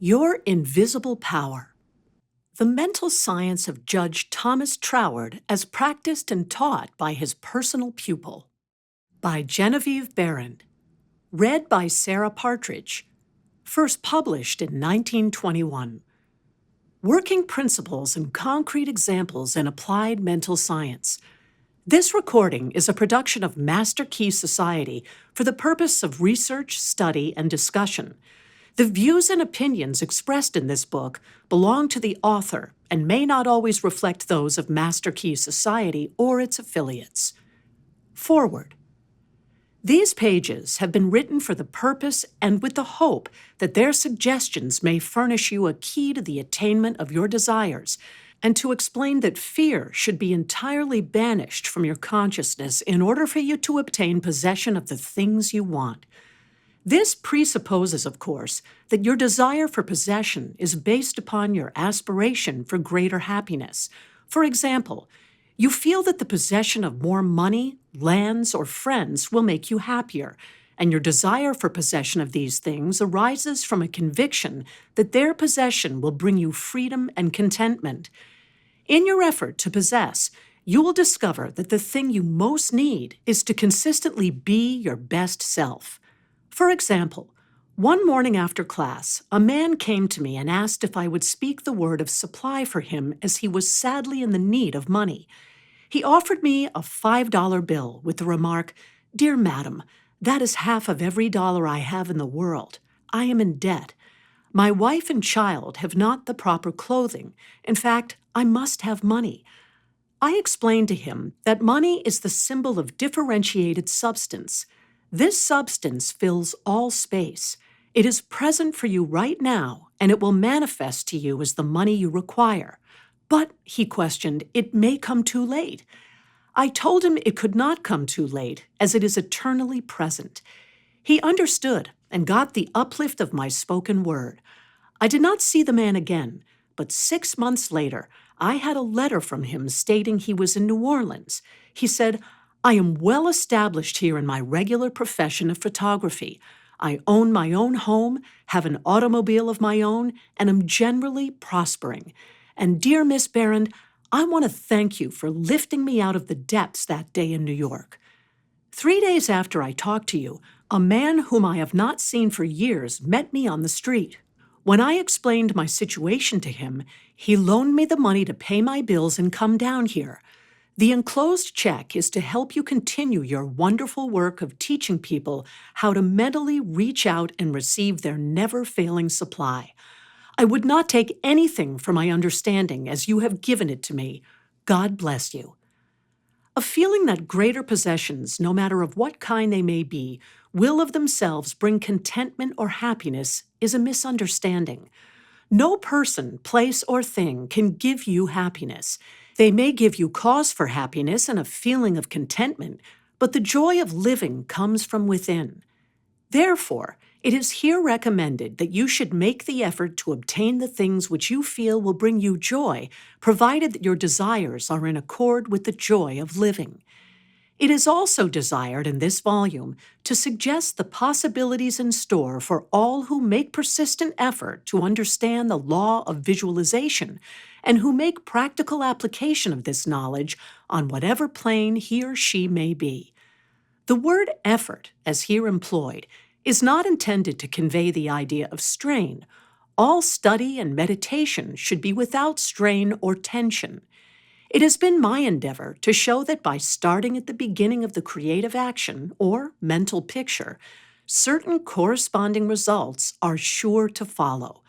Your Invisible Power. The Mental Science of Judge Thomas Troward as Practiced and Taught by His Personal Pupil. By Genevieve Behrend. Read by Sarah Partridge. First published in 1921. Working Principles and Concrete Examples in Applied Mental Science. This recording is a production of Master Key Society for the purpose of research, study, and discussion. The views and opinions expressed in this book belong to the author and may not always reflect those of Master Key Society or its affiliates. Foreword. These pages have been written for the purpose and with the hope that their suggestions may furnish you a key to the attainment of your desires and to explain that fear should be entirely banished from your consciousness in order for you to obtain possession of the things you want. This presupposes, of course, that your desire for possession is based upon your aspiration for greater happiness. For example, you feel that the possession of more money, lands, or friends will make you happier, and your desire for possession of these things arises from a conviction that their possession will bring you freedom and contentment. In your effort to possess, you will discover that the thing you most need is to consistently be your best self. For example, one morning after class, a man came to me and asked if I would speak the word of supply for him as he was sadly in the need of money. He offered me a $5 bill with the remark, "Dear madam, that is half of every dollar I have in the world. I am in debt. My wife and child have not the proper clothing. In fact, I must have money." I explained to him that money is the symbol of differentiated substance. This substance fills all space. It is present for you right now, and it will manifest to you as the money you require. But, he questioned, it may come too late. I told him it could not come too late, as it is eternally present. He understood and got the uplift of my spoken word. I did not see the man again, but 6 months later, I had a letter from him stating he was in New Orleans. He said, "I am well established here in my regular profession of photography. I own my own home, have an automobile of my own, and am generally prospering. And dear Miss Behrend, I want to thank you for lifting me out of the depths that day in New York." 3 days after I talked to you, a man whom I have not seen for years met me on the street. When I explained my situation to him, he loaned me the money to pay my bills and come down here. The enclosed check is to help you continue your wonderful work of teaching people how to mentally reach out and receive their never-failing supply. I would not take anything for my understanding as you have given it to me. God bless you. A feeling that greater possessions, no matter of what kind they may be, will of themselves bring contentment or happiness is a misunderstanding. No person, place, or thing can give you happiness. They may give you cause for happiness and a feeling of contentment, but the joy of living comes from within. Therefore, it is here recommended that you should make the effort to obtain the things which you feel will bring you joy, provided that your desires are in accord with the joy of living. It is also desired in this volume to suggest the possibilities in store for all who make persistent effort to understand the law of visualization and who make practical application of this knowledge on whatever plane he or she may be. The word effort, as here employed, is not intended to convey the idea of strain. All study and meditation should be without strain or tension. It has been my endeavor to show that by starting at the beginning of the creative action, or mental picture, certain corresponding results are sure to follow.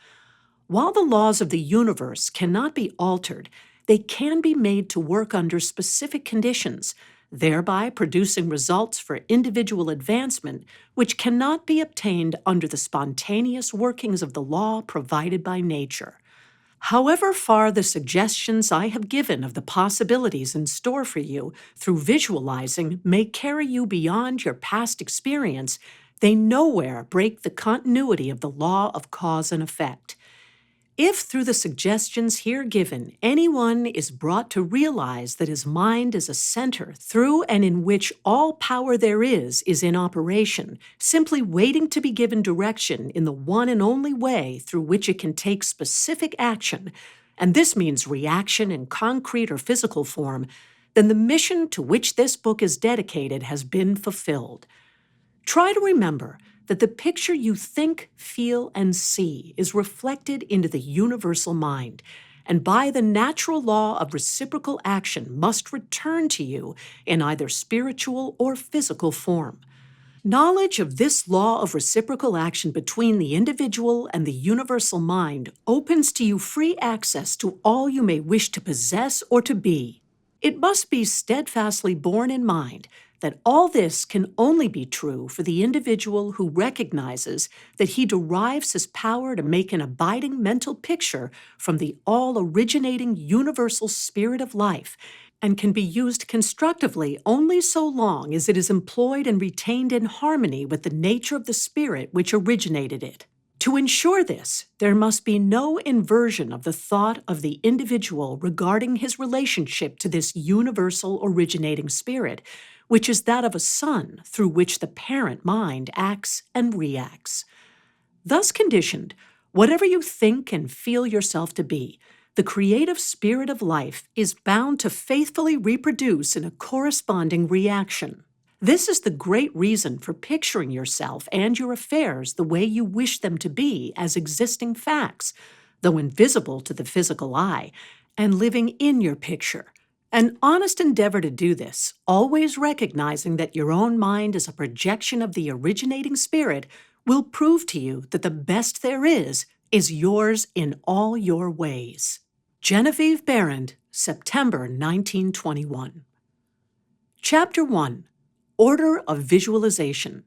While the laws of the universe cannot be altered, they can be made to work under specific conditions, thereby producing results for individual advancement which cannot be obtained under the spontaneous workings of the law provided by nature. However far the suggestions I have given of the possibilities in store for you through visualizing may carry you beyond your past experience, they nowhere break the continuity of the law of cause and effect. If through the suggestions here given, anyone is brought to realize that his mind is a center through and in which all power there is in operation, simply waiting to be given direction in the one and only way through which it can take specific action, and this means reaction in concrete or physical form, then the mission to which this book is dedicated has been fulfilled. Try to remember that the picture you think, feel, and see is reflected into the universal mind, and by the natural law of reciprocal action must return to you in either spiritual or physical form. Knowledge of this law of reciprocal action between the individual and the universal mind opens to you free access to all you may wish to possess or to be. It must be steadfastly borne in mind that all this can only be true for the individual who recognizes that he derives his power to make an abiding mental picture from the all-originating universal spirit of life, and can be used constructively only so long as it is employed and retained in harmony with the nature of the spirit which originated it. To ensure this, there must be no inversion of the thought of the individual regarding his relationship to this universal originating spirit, which is that of a son through which the parent mind acts and reacts. Thus conditioned, whatever you think and feel yourself to be, the creative spirit of life is bound to faithfully reproduce in a corresponding reaction. This is the great reason for picturing yourself and your affairs the way you wish them to be as existing facts, though invisible to the physical eye, and living in your picture. An honest endeavor to do this, always recognizing that your own mind is a projection of the originating spirit, will prove to you that the best there is yours in all your ways. Genevieve Behrend, September 1921. Chapter 1. Order of Visualization.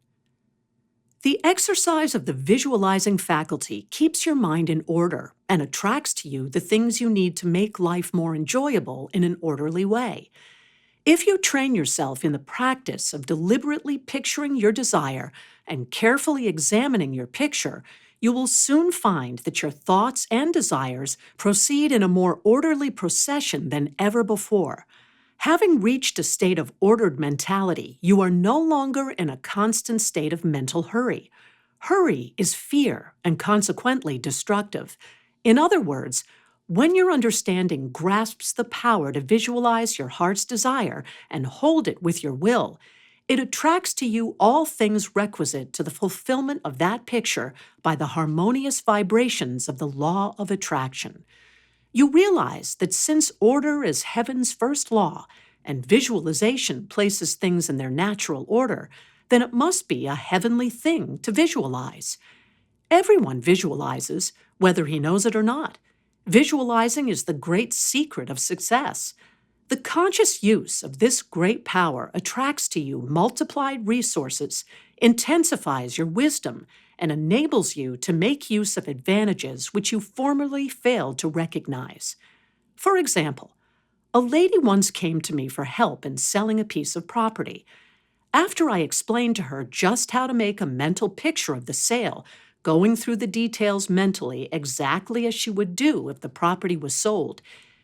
The exercise of the visualizing faculty keeps your mind in order and attracts to you the things you need to make life more enjoyable in an orderly way. If you train yourself in the practice of deliberately picturing your desire and carefully examining your picture, you will soon find that your thoughts and desires proceed in a more orderly procession than ever before. Having reached a state of ordered mentality, you are no longer in a constant state of mental hurry. Hurry is fear and consequently destructive. In other words, when your understanding grasps the power to visualize your heart's desire and hold it with your will, it attracts to you all things requisite to the fulfillment of that picture by the harmonious vibrations of the law of attraction. You realize that since order is heaven's first law, and visualization places things in their natural order, then it must be a heavenly thing to visualize. Everyone visualizes, whether he knows it or not. Visualizing is the great secret of success. The conscious use of this great power attracts to you multiplied resources, intensifies your wisdom, and enables you to make use of advantages which you formerly failed to recognize. For example, a lady once came to me for help in selling a piece of property. After I explained to her just how to make a mental picture of the sale, going through the details mentally exactly as she would do if the property was sold,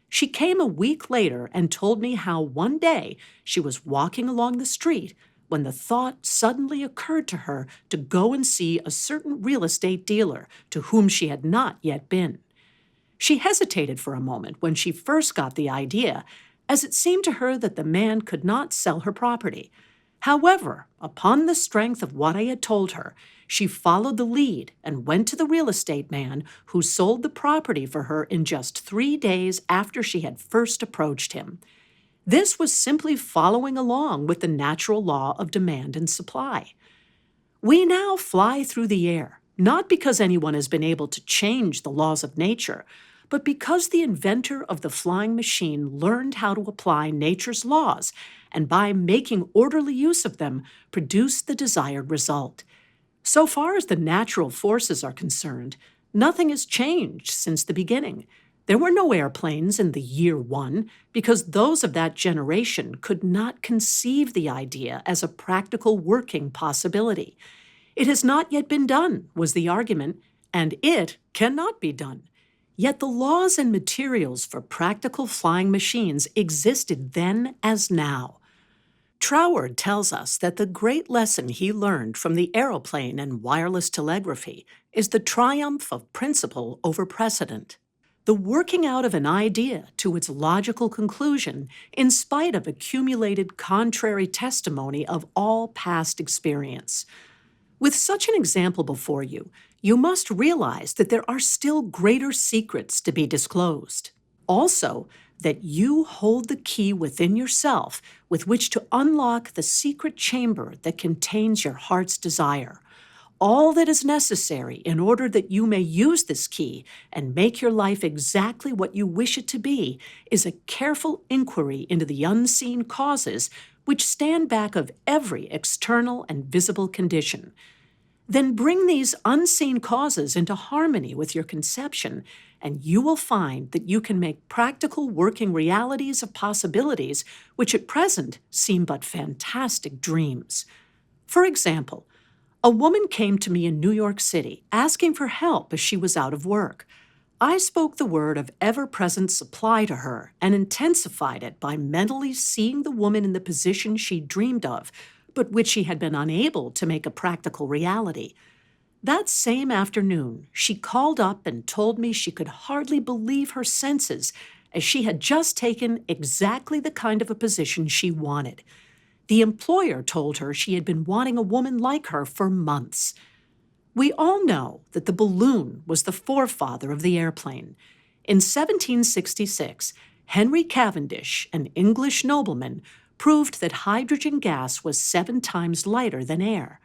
she came a week later and told me how one day she was walking along the street when the thought suddenly occurred to her to go and see a certain real estate dealer to whom she had not yet been. She hesitated for a moment when she first got the idea, as it seemed to her that the man could not sell her property. However, upon the strength of what I had told her, she followed the lead and went to the real estate man who sold the property for her in just 3 days after she had first approached him. This was simply following along with the natural law of demand and supply. We now fly through the air, not because anyone has been able to change the laws of nature, but because the inventor of the flying machine learned how to apply nature's laws, and by making orderly use of them, produced the desired result. So far as the natural forces are concerned, nothing has changed since the beginning. There were no airplanes in the year 1 because those of that generation could not conceive the idea as a practical working possibility. It has not yet been done, was the argument, and it cannot be done. Yet the laws and materials for practical flying machines existed then as now. Troward tells us that the great lesson he learned from the aeroplane and wireless telegraphy is the triumph of principle over precedent, the working out of an idea to its logical conclusion in spite of accumulated contrary testimony of all past experience. With such an example before you, you must realize that there are still greater secrets to be disclosed. Also, that you hold the key within yourself with which to unlock the secret chamber that contains your heart's desire. All that is necessary in order that you may use this key and make your life exactly what you wish it to be is a careful inquiry into the unseen causes which stand back of every external and visible condition. Then bring these unseen causes into harmony with your conception, and you will find that you can make practical working realities of possibilities which at present seem but fantastic dreams. For example, a woman came to me in New York City asking for help as she was out of work. I spoke the word of ever-present supply to her and intensified it by mentally seeing the woman in the position she dreamed of, but which she had been unable to make a practical reality. That same afternoon, she called up and told me she could hardly believe her senses, as she had just taken exactly the kind of a position she wanted. The employer told her she had been wanting a woman like her for months. We all know that the balloon was the forefather of the airplane. In 1766, Henry Cavendish, an English nobleman, proved that hydrogen gas was 7 times lighter than air.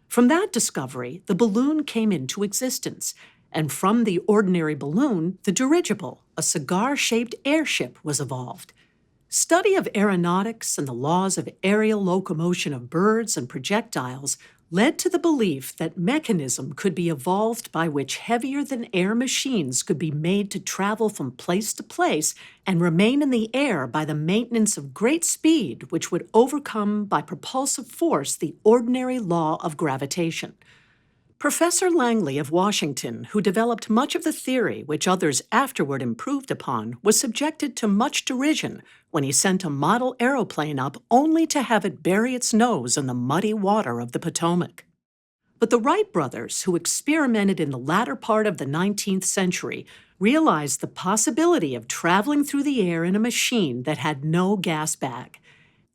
From that discovery, the balloon came into existence, and from the ordinary balloon, the dirigible, a cigar-shaped airship, was evolved. Study of aeronautics and the laws of aerial locomotion of birds and projectiles led to the belief that mechanism could be evolved by which heavier-than-air machines could be made to travel from place to place and remain in the air by the maintenance of great speed which would overcome by propulsive force the ordinary law of gravitation. Professor Langley of Washington, who developed much of the theory which others afterward improved upon, was subjected to much derision when he sent a model aeroplane up only to have it bury its nose in the muddy water of the Potomac. But the Wright brothers, who experimented in the latter part of the 19th century, realized the possibility of traveling through the air in a machine that had no gas bag.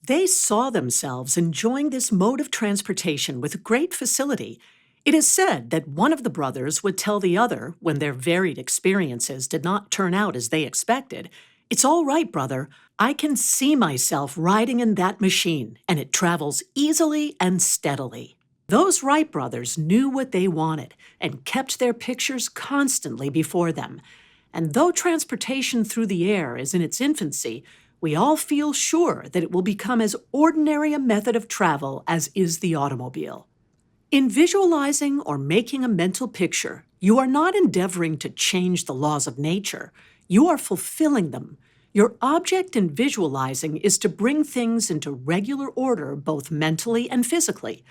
They saw themselves enjoying this mode of transportation with great facility. It is said that one of the brothers would tell the other, when their varied experiences did not turn out as they expected, "It's all right, brother. I can see myself riding in that machine, and it travels easily and steadily." Those Wright brothers knew what they wanted and kept their pictures constantly before them. And though transportation through the air is in its infancy, we all feel sure that it will become as ordinary a method of travel as is the automobile. In visualizing or making a mental picture, you are not endeavoring to change the laws of nature. You are fulfilling them. Your object in visualizing is to bring things into regular order both mentally and physically.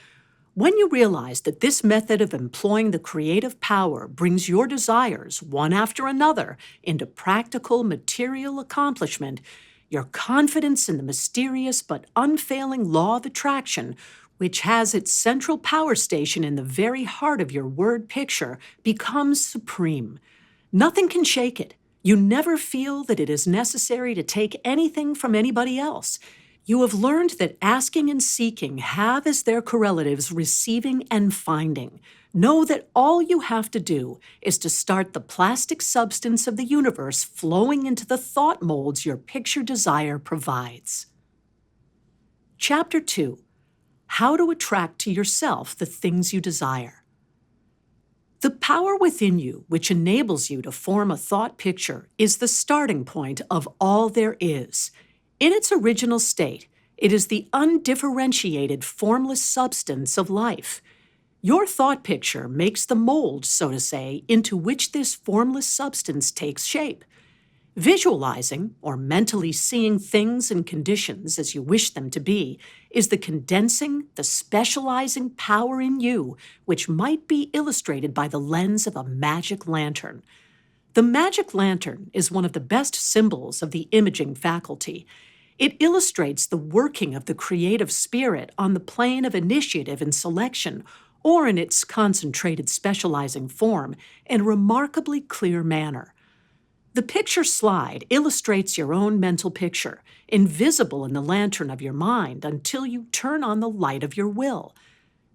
When you realize that this method of employing the creative power brings your desires, one after another, into practical material accomplishment, your confidence in the mysterious but unfailing law of attraction, which has its central power station in the very heart of your word picture, becomes supreme. Nothing can shake it. You never feel that it is necessary to take anything from anybody else. You have learned that asking and seeking have as their correlatives receiving and finding. Know that all you have to do is to start the plastic substance of the universe flowing into the thought molds your picture desire provides. Chapter 2. How to attract to yourself the things you desire. The power within you, which enables you to form a thought picture, is the starting point of all there is. In its original state, it is the undifferentiated, formless substance of life. Your thought picture makes the mold, so to say, into which this formless substance takes shape. Visualizing, or mentally seeing things and conditions as you wish them to be, is the condensing, the specializing power in you, which might be illustrated by the lens of a magic lantern. The magic lantern is one of the best symbols of the imaging faculty. It illustrates the working of the creative spirit on the plane of initiative and selection, or in its concentrated specializing form, in a remarkably clear manner. The picture slide illustrates your own mental picture, invisible in the lantern of your mind until you turn on the light of your will.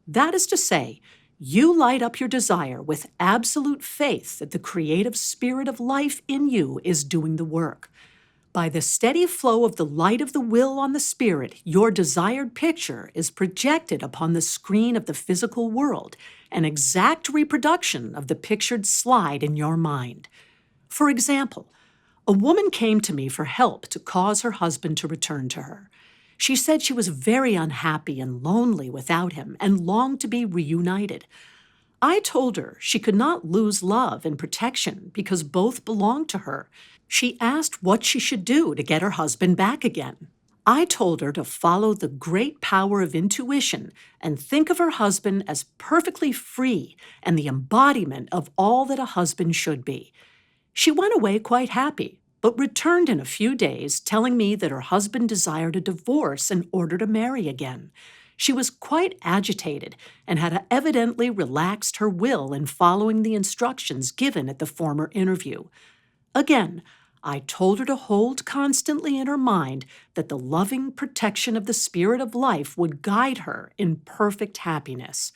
That is to say, you light up your desire with absolute faith that the creative spirit of life in you is doing the work. By the steady flow of the light of the will on the spirit, your desired picture is projected upon the screen of the physical world, an exact reproduction of the pictured slide in your mind. For example, a woman came to me for help to cause her husband to return to her. She said she was very unhappy and lonely without him and longed to be reunited. I told her she could not lose love and protection because both belonged to her. She asked what she should do to get her husband back again. I told her to follow the great power of intuition and think of her husband as perfectly free and the embodiment of all that a husband should be. She went away quite happy, but returned in a few days telling me that her husband desired a divorce in order to marry again. She was quite agitated and had evidently relaxed her will in following the instructions given at the former interview. Again, I told her to hold constantly in her mind that the loving protection of the spirit of life would guide her in perfect happiness.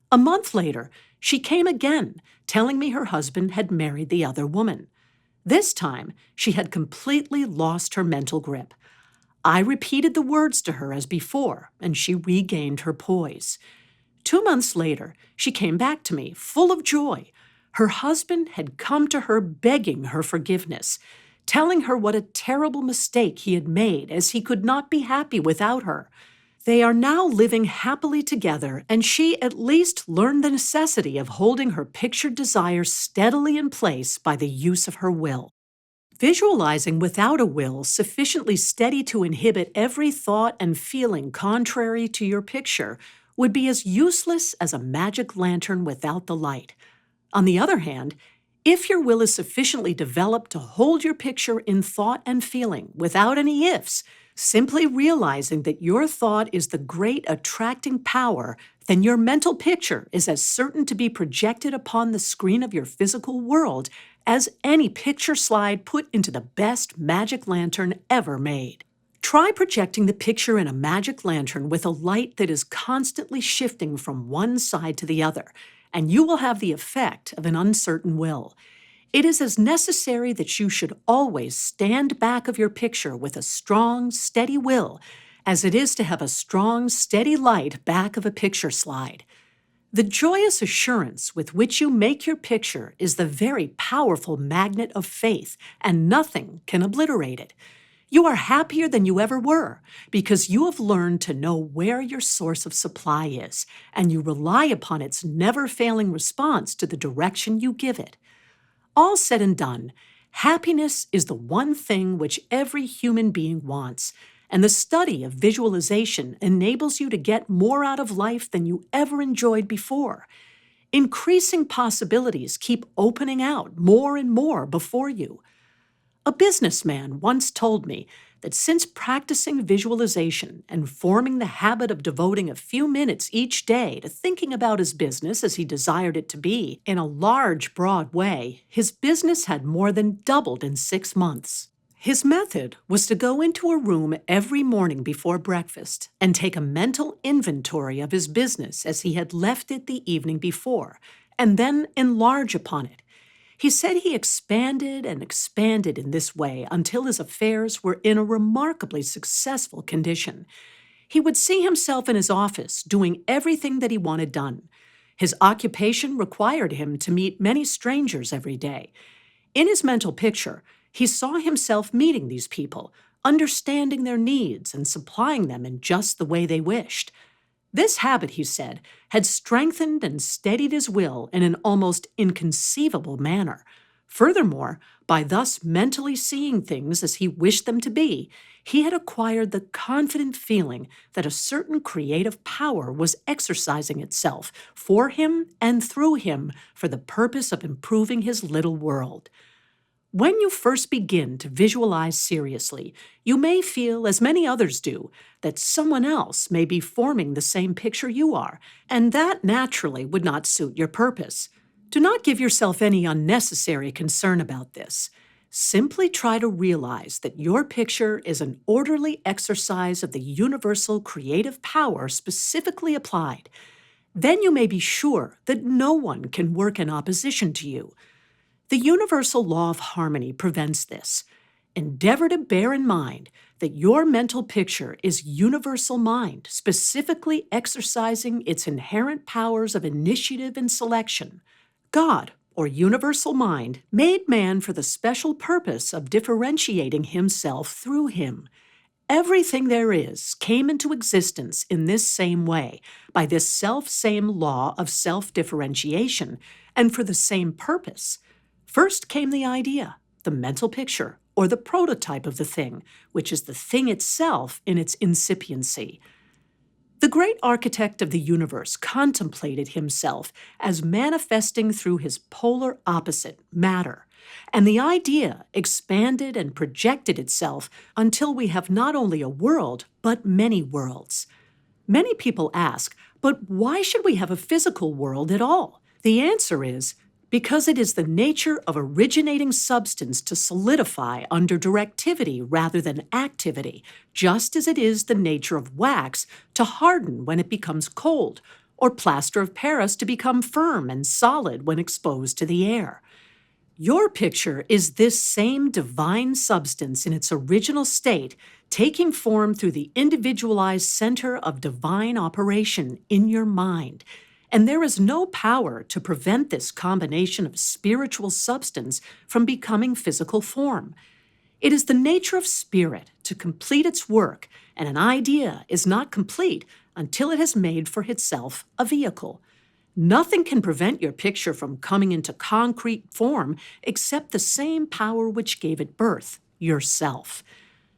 A month later, she came again, telling me her husband had married the other woman. This time, she had completely lost her mental grip. I repeated the words to her as before, and she regained her poise. 2 months later, she came back to me, full of joy. Her husband had come to her begging her forgiveness, telling her what a terrible mistake he had made as he could not be happy without her. They are now living happily together, and she at least learned the necessity of holding her pictured desires steadily in place by the use of her will. Visualizing without a will sufficiently steady to inhibit every thought and feeling contrary to your picture would be as useless as a magic lantern without the light. On the other hand, if your will is sufficiently developed to hold your picture in thought and feeling without any ifs, simply realizing that your thought is the great attracting power, then your mental picture is as certain to be projected upon the screen of your physical world as any picture slide put into the best magic lantern ever made. Try projecting the picture in a magic lantern with a light that is constantly shifting from one side to the other, and you will have the effect of an uncertain will. It is as necessary that you should always stand back of your picture with a strong, steady will as it is to have a strong, steady light back of a picture slide. The joyous assurance with which you make your picture is the very powerful magnet of faith, and nothing can obliterate it. You are happier than you ever were because you have learned to know where your source of supply is, and you rely upon its never-failing response to the direction you give it. All said and done, happiness is the one thing which every human being wants, and the study of visualization enables you to get more out of life than you ever enjoyed before. Increasing possibilities keep opening out more and more before you. A businessman once told me that since practicing visualization and forming the habit of devoting a few minutes each day to thinking about his business as he desired it to be in a large, broad way, his business had more than doubled in 6 months. His method was to go into a room every morning before breakfast and take a mental inventory of his business as he had left it the evening before, and then enlarge upon it. He said he expanded and expanded in this way until his affairs were in a remarkably successful condition. He would see himself in his office doing everything that he wanted done. His occupation required him to meet many strangers every day. In his mental picture, he saw himself meeting these people, understanding their needs and supplying them in just the way they wished. This habit, he said, had strengthened and steadied his will in an almost inconceivable manner. Furthermore, by thus mentally seeing things as he wished them to be, he had acquired the confident feeling that a certain creative power was exercising itself for him and through him for the purpose of improving his little world. When you first begin to visualize seriously, you may feel, as many others do, that someone else may be forming the same picture you are, and that naturally would not suit your purpose. Do not give yourself any unnecessary concern about this. Simply try to realize that your picture is an orderly exercise of the universal creative power specifically applied. Then you may be sure that no one can work in opposition to you. The universal law of harmony prevents this. Endeavor to bear in mind that your mental picture is universal mind, specifically exercising its inherent powers of initiative and selection. God, or universal mind, made man for the special purpose of differentiating himself through him. Everything there is came into existence in this same way, by this self-same law of self-differentiation, and for the same purpose. First came the idea, the mental picture, or the prototype of the thing, which is the thing itself in its incipiency. The great architect of the universe contemplated himself as manifesting through his polar opposite, matter, and the idea expanded and projected itself until we have not only a world, but many worlds. Many people ask, but why should we have a physical world at all? The answer is, because it is the nature of originating substance to solidify under directivity rather than activity, just as it is the nature of wax to harden when it becomes cold, or plaster of Paris to become firm and solid when exposed to the air. Your picture is this same divine substance in its original state, taking form through the individualized center of divine operation in your mind. And there is no power to prevent this combination of spiritual substance from becoming physical form. It is the nature of spirit to complete its work, and an idea is not complete until it has made for itself a vehicle. Nothing can prevent your picture from coming into concrete form except the same power which gave it birth, yourself.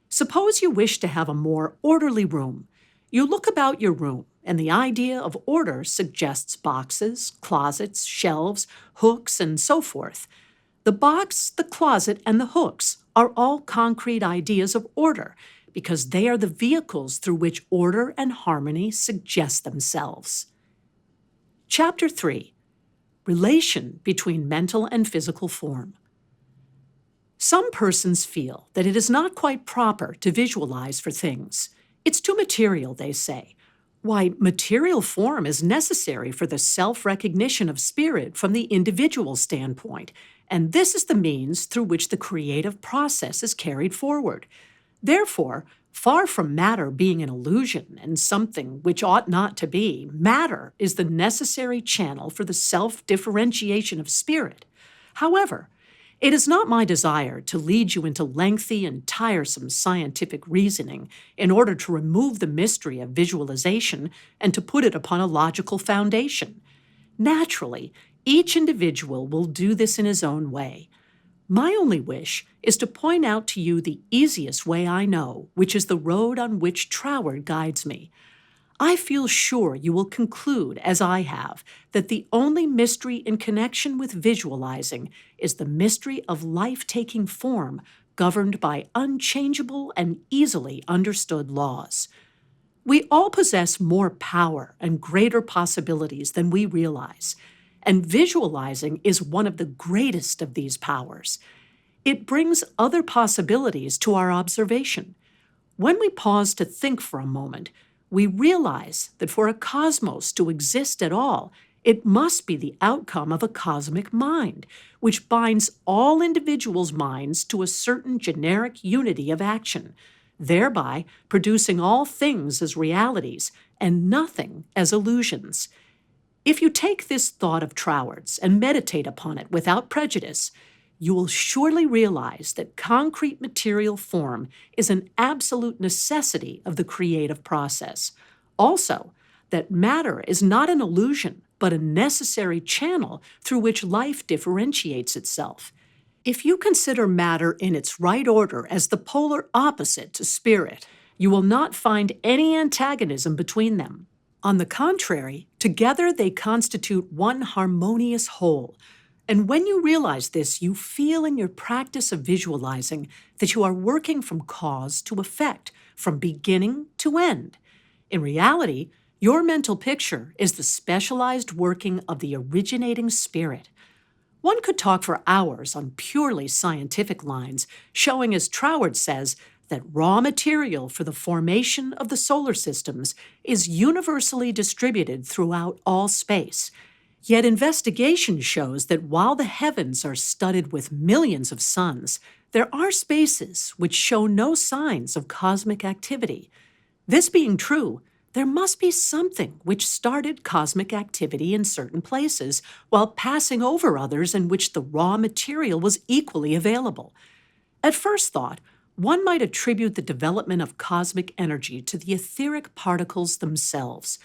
Suppose you wish to have a more orderly room. You look about your room, and the idea of order suggests boxes, closets, shelves, hooks, and so forth. The box, the closet, and the hooks are all concrete ideas of order because they are the vehicles through which order and harmony suggest themselves. Chapter 3. Relation between mental and physical form. Some persons feel that it is not quite proper to visualize for things. It's too material, they say. Why, material form is necessary for the self-recognition of spirit from the individual standpoint, and this is the means through which the creative process is carried forward. Therefore, far from matter being an illusion and something which ought not to be, matter is the necessary channel for the self-differentiation of spirit. However, it is not my desire to lead you into lengthy and tiresome scientific reasoning in order to remove the mystery of visualization and to put it upon a logical foundation. Naturally, each individual will do this in his own way. My only wish is to point out to you the easiest way I know, which is the road on which Troward guides me. I feel sure you will conclude, as I have, that the only mystery in connection with visualizing is the mystery of life taking form, governed by unchangeable and easily understood laws. We all possess more power and greater possibilities than we realize, and visualizing is one of the greatest of these powers. It brings other possibilities to our observation. When we pause to think for a moment, we realize that for a cosmos to exist at all, it must be the outcome of a cosmic mind, which binds all individuals' minds to a certain generic unity of action, thereby producing all things as realities and nothing as illusions. If you take this thought of Troward's and meditate upon it without prejudice, you will surely realize that concrete material form is an absolute necessity of the creative process. Also, that matter is not an illusion, but a necessary channel through which life differentiates itself. If you consider matter in its right order as the polar opposite to spirit, you will not find any antagonism between them. On the contrary, together they constitute one harmonious whole. And when you realize this, you feel in your practice of visualizing that you are working from cause to effect, from beginning to end. In reality, your mental picture is the specialized working of the originating spirit. One could talk for hours on purely scientific lines, showing, as Troward says, that raw material for the formation of the solar systems is universally distributed throughout all space. Yet investigation shows that while the heavens are studded with millions of suns, there are spaces which show no signs of cosmic activity. This being true, there must be something which started cosmic activity in certain places while passing over others in which the raw material was equally available. At first thought, one might attribute the development of cosmic energy to the etheric particles themselves.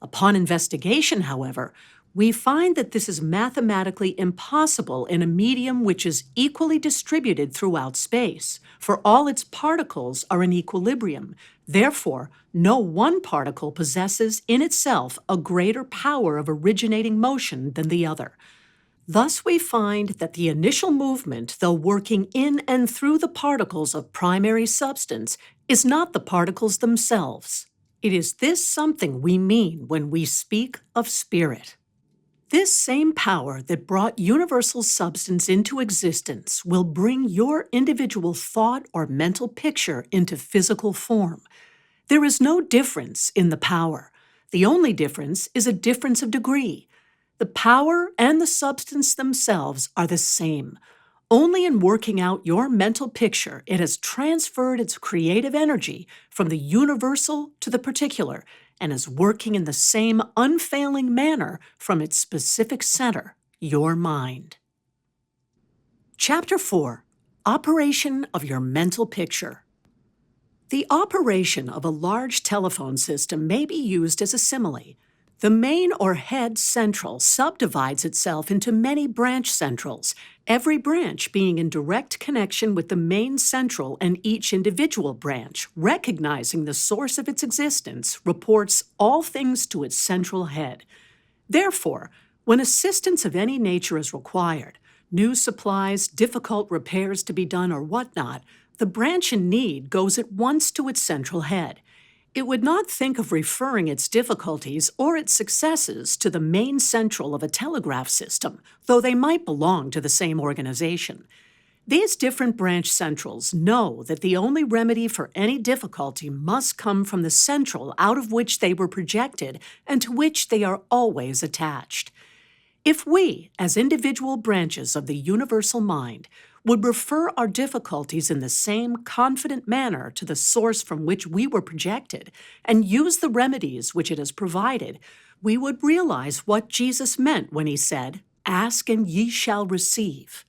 Upon investigation, however, we find that this is mathematically impossible in a medium which is equally distributed throughout space, for all its particles are in equilibrium. Therefore, no one particle possesses in itself a greater power of originating motion than the other. Thus, we find that the initial movement, though working in and through the particles of primary substance, is not the particles themselves. It is this something we mean when we speak of spirit. This same power that brought universal substance into existence will bring your individual thought or mental picture into physical form. There is no difference in the power. The only difference is a difference of degree. The power and the substance themselves are the same. Only in working out your mental picture, it has transferred its creative energy from the universal to the particular and is working in the same unfailing manner from its specific center, your mind. Chapter 4. Operation of your mental picture. The operation of a large telephone system may be used as a simile. The main or head central subdivides itself into many branch centrals, every branch being in direct connection with the main central, and each individual branch, recognizing the source of its existence, reports all things to its central head. Therefore, when assistance of any nature is required, new supplies, difficult repairs to be done, or whatnot, the branch in need goes at once to its central head. It would not think of referring its difficulties or its successes to the main central of a telegraph system, though they might belong to the same organization. These different branch centrals know that the only remedy for any difficulty must come from the central out of which they were projected and to which they are always attached. If we, as individual branches of the universal mind, would refer our difficulties in the same confident manner to the source from which we were projected and use the remedies which it has provided, we would realize what Jesus meant when he said, "Ask and ye shall receive."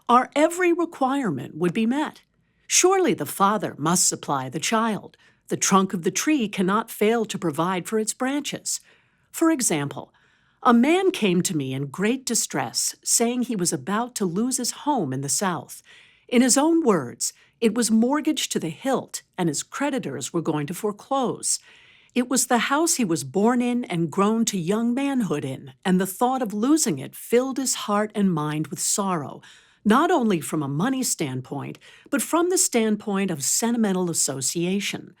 Our every requirement would be met. Surely the father must supply the child. The trunk of the tree cannot fail to provide for its branches. For example, a man came to me in great distress, saying he was about to lose his home in the South. In his own words, it was mortgaged to the hilt, and his creditors were going to foreclose. It was the house he was born in and grown to young manhood in, and the thought of losing it filled his heart and mind with sorrow, not only from a money standpoint, but from the standpoint of sentimental association.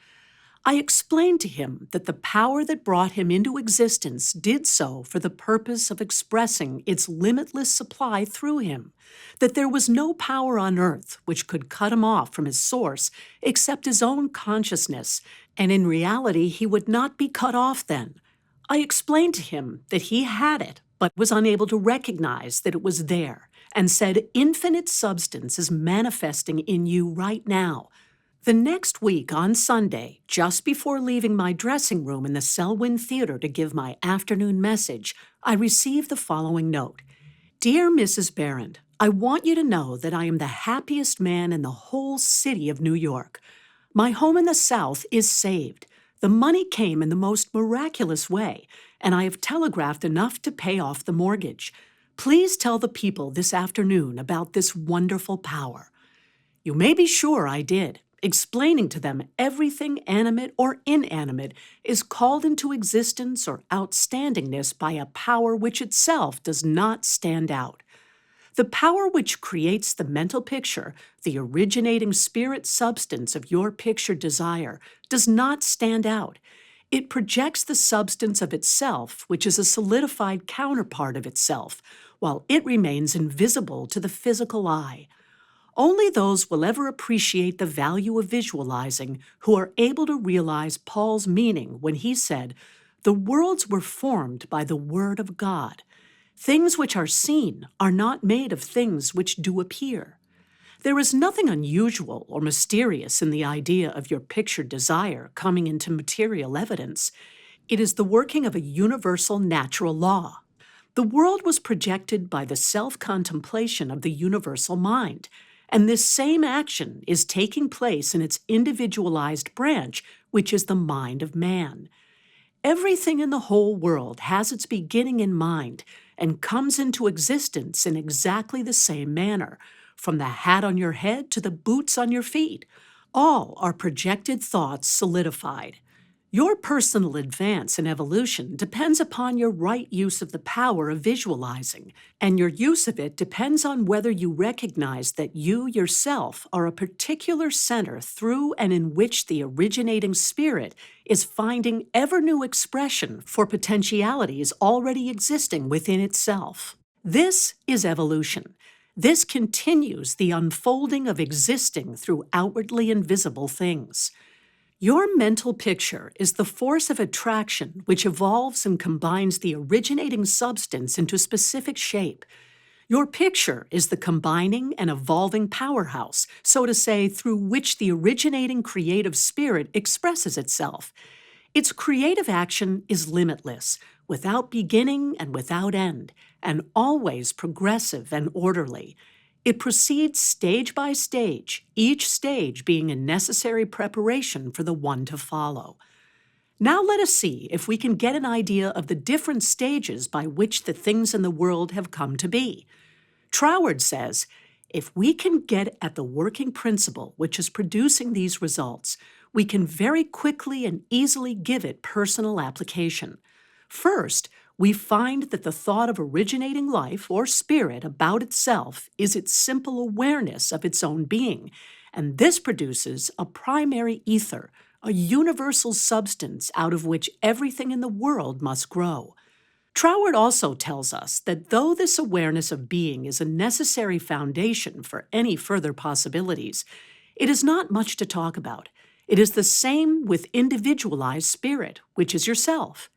I explained to him that the power that brought him into existence did so for the purpose of expressing its limitless supply through him, that there was no power on earth which could cut him off from his source except his own consciousness, and in reality he would not be cut off then. I explained to him that he had it, but was unable to recognize that it was there, and said infinite substance is manifesting in you right now. The next week, on Sunday, just before leaving my dressing room in the Selwyn Theater to give my afternoon message, I received the following note. Dear Mrs. Behrend, I want you to know that I am the happiest man in the whole city of New York. My home in the South is saved. The money came in the most miraculous way, and I have telegraphed enough to pay off the mortgage. Please tell the people this afternoon about this wonderful power. You may be sure I did, explaining to them everything animate or inanimate is called into existence or outstandingness by a power which itself does not stand out. The power which creates the mental picture, the originating spirit substance of your picture desire, does not stand out. It projects the substance of itself, which is a solidified counterpart of itself, while it remains invisible to the physical eye. Only those will ever appreciate the value of visualizing who are able to realize Paul's meaning when he said, "The worlds were formed by the word of God. Things which are seen are not made of things which do appear." There is nothing unusual or mysterious in the idea of your pictured desire coming into material evidence. It is the working of a universal natural law. The world was projected by the self-contemplation of the universal mind, and this same action is taking place in its individualized branch, which is the mind of man. Everything in the whole world has its beginning in mind and comes into existence in exactly the same manner, from the hat on your head to the boots on your feet. All are projected thoughts solidified. Your personal advance in evolution depends upon your right use of the power of visualizing, and your use of it depends on whether you recognize that you yourself are a particular center through and in which the originating spirit is finding ever new expression for potentialities already existing within itself. This is evolution. This continues the unfolding of existing through outwardly invisible things. Your mental picture is the force of attraction which evolves and combines the originating substance into specific shape. Your picture is the combining and evolving powerhouse, so to say, through which the originating creative spirit expresses itself. Its creative action is limitless, without beginning and without end, and always progressive and orderly. It proceeds stage by stage, each stage being a necessary preparation for the one to follow. Now let us see if we can get an idea of the different stages by which the things in the world have come to be. Troward says, if we can get at the working principle which is producing these results, we can very quickly and easily give it personal application. First, we find that the thought of originating life or spirit about itself is its simple awareness of its own being, and this produces a primary ether, a universal substance out of which everything in the world must grow. Troward also tells us that though this awareness of being is a necessary foundation for any further possibilities, it is not much to talk about. It is the same with individualized spirit, which is yourself.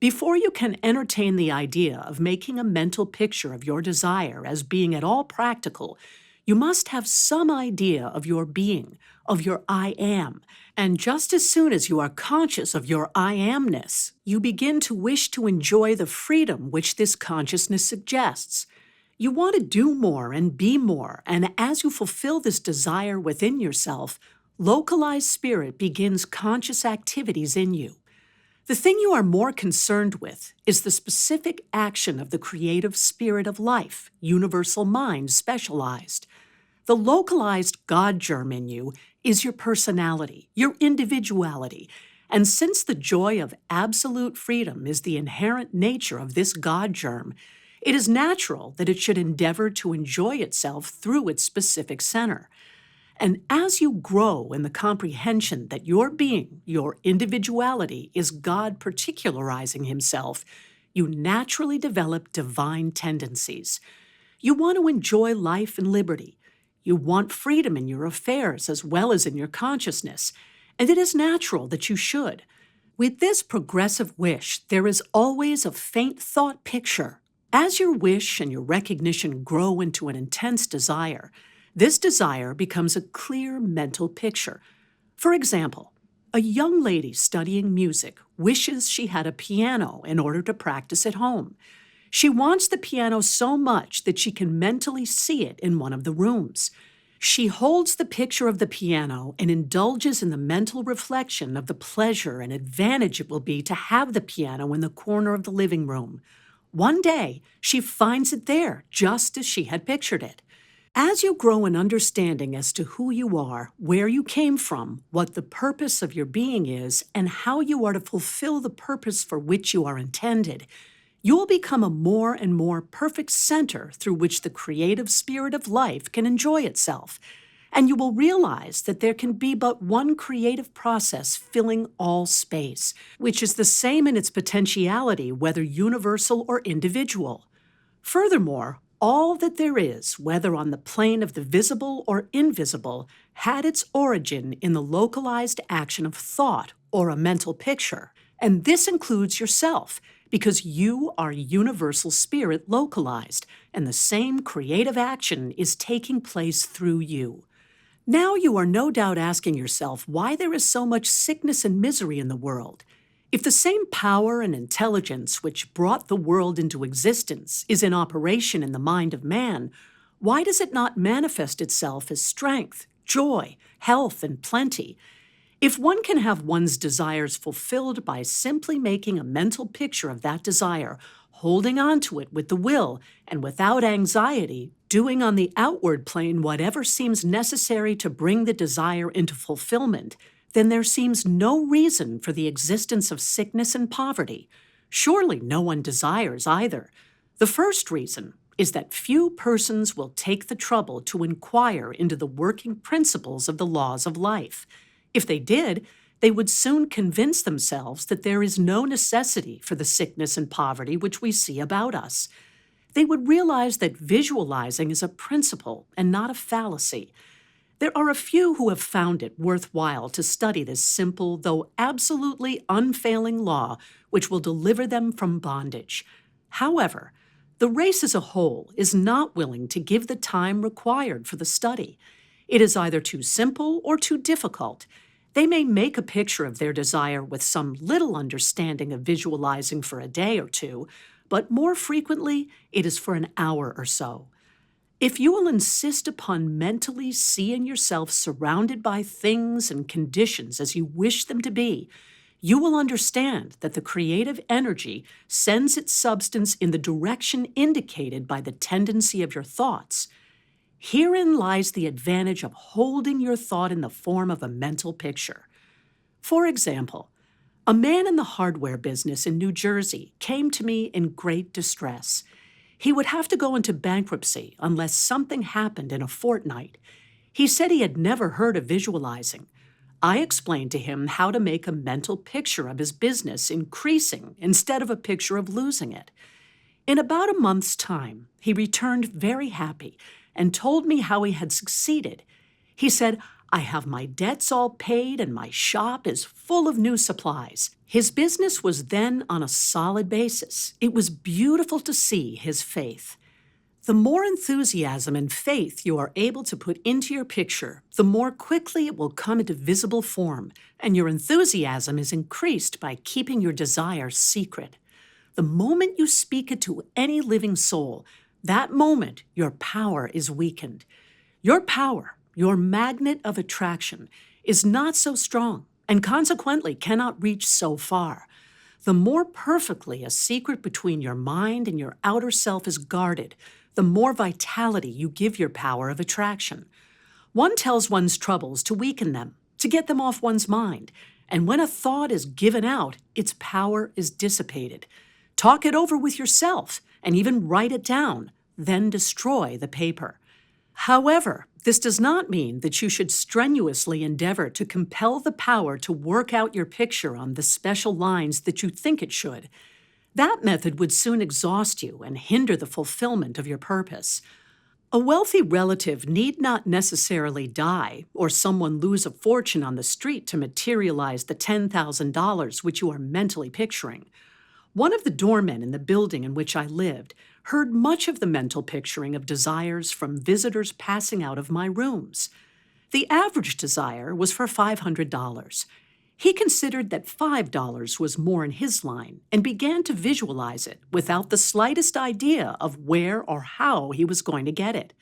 Before you can entertain the idea of making a mental picture of your desire as being at all practical, you must have some idea of your being, of your I am, and just as soon as you are conscious of your I amness, you begin to wish to enjoy the freedom which this consciousness suggests. You want to do more and be more, and as you fulfill this desire within yourself, localized spirit begins conscious activities in you. The thing you are more concerned with is the specific action of the creative spirit of life, universal mind specialized. The localized God germ in you is your personality, your individuality, and since the joy of absolute freedom is the inherent nature of this God germ, it is natural that it should endeavor to enjoy itself through its specific center. And as you grow in the comprehension that your being, your individuality, is God particularizing himself, you naturally develop divine tendencies. You want to enjoy life and liberty. You want freedom in your affairs as well as in your consciousness, and it is natural that you should. With this progressive wish, there is always a faint thought picture. As your wish and your recognition grow into an intense desire, this desire becomes a clear mental picture. For example, a young lady studying music wishes she had a piano in order to practice at home. She wants the piano so much that she can mentally see it in one of the rooms. She holds the picture of the piano and indulges in the mental reflection of the pleasure and advantage it will be to have the piano in the corner of the living room. One day, she finds it there, just as she had pictured it. As you grow in understanding as to who you are, where you came from, what the purpose of your being is, and how you are to fulfill the purpose for which you are intended, you will become a more and more perfect center through which the creative spirit of life can enjoy itself. And you will realize that there can be but one creative process filling all space, which is the same in its potentiality, whether universal or individual. Furthermore, all that there is, whether on the plane of the visible or invisible, had its origin in the localized action of thought or a mental picture. And this includes yourself, because you are universal spirit localized, and the same creative action is taking place through you. Now you are no doubt asking yourself why there is so much sickness and misery in the world. If the same power and intelligence which brought the world into existence is in operation in the mind of man, why does it not manifest itself as strength, joy, health, and plenty? If one can have one's desires fulfilled by simply making a mental picture of that desire, holding on to it with the will, and without anxiety, doing on the outward plane whatever seems necessary to bring the desire into fulfillment, then there seems no reason for the existence of sickness and poverty. Surely no one desires either. The first reason is that few persons will take the trouble to inquire into the working principles of the laws of life. If they did, they would soon convince themselves that there is no necessity for the sickness and poverty which we see about us. They would realize that visualizing is a principle and not a fallacy. There are a few who have found it worthwhile to study this simple, though absolutely unfailing law which will deliver them from bondage. However, the race as a whole is not willing to give the time required for the study. It is either too simple or too difficult. They may make a picture of their desire with some little understanding of visualizing for a day or two, but more frequently it is for an hour or so. If you will insist upon mentally seeing yourself surrounded by things and conditions as you wish them to be, you will understand that the creative energy sends its substance in the direction indicated by the tendency of your thoughts. Herein lies the advantage of holding your thought in the form of a mental picture. For example, a man in the hardware business in New Jersey came to me in great distress. He would have to go into bankruptcy unless something happened in a fortnight. He said he had never heard of visualizing. I explained to him how to make a mental picture of his business increasing instead of a picture of losing it. In about a month's time, he returned very happy and told me how he had succeeded. He said, "I have my debts all paid and my shop is full of new supplies." His business was then on a solid basis. It was beautiful to see his faith. The more enthusiasm and faith you are able to put into your picture, the more quickly it will come into visible form, and your enthusiasm is increased by keeping your desire secret. The moment you speak it to any living soul, that moment your power is weakened. Your power, your magnet of attraction, is not so strong and consequently cannot reach so far. The more perfectly a secret between your mind and your outer self is guarded, the more vitality you give your power of attraction. One tells one's troubles to weaken them, to get them off one's mind, and when a thought is given out, its power is dissipated. Talk it over with yourself and even write it down, then destroy the paper. However, this does not mean that you should strenuously endeavor to compel the power to work out your picture on the special lines that you think it should. That method would soon exhaust you and hinder the fulfillment of your purpose. A wealthy relative need not necessarily die or someone lose a fortune on the street to materialize the $10,000 which you are mentally picturing. One of the doormen in the building in which I lived heard much of the mental picturing of desires from visitors passing out of my rooms. The average desire was for $500. He considered that $5 was more in his line and began to visualize it without the slightest idea of where or how he was going to get it.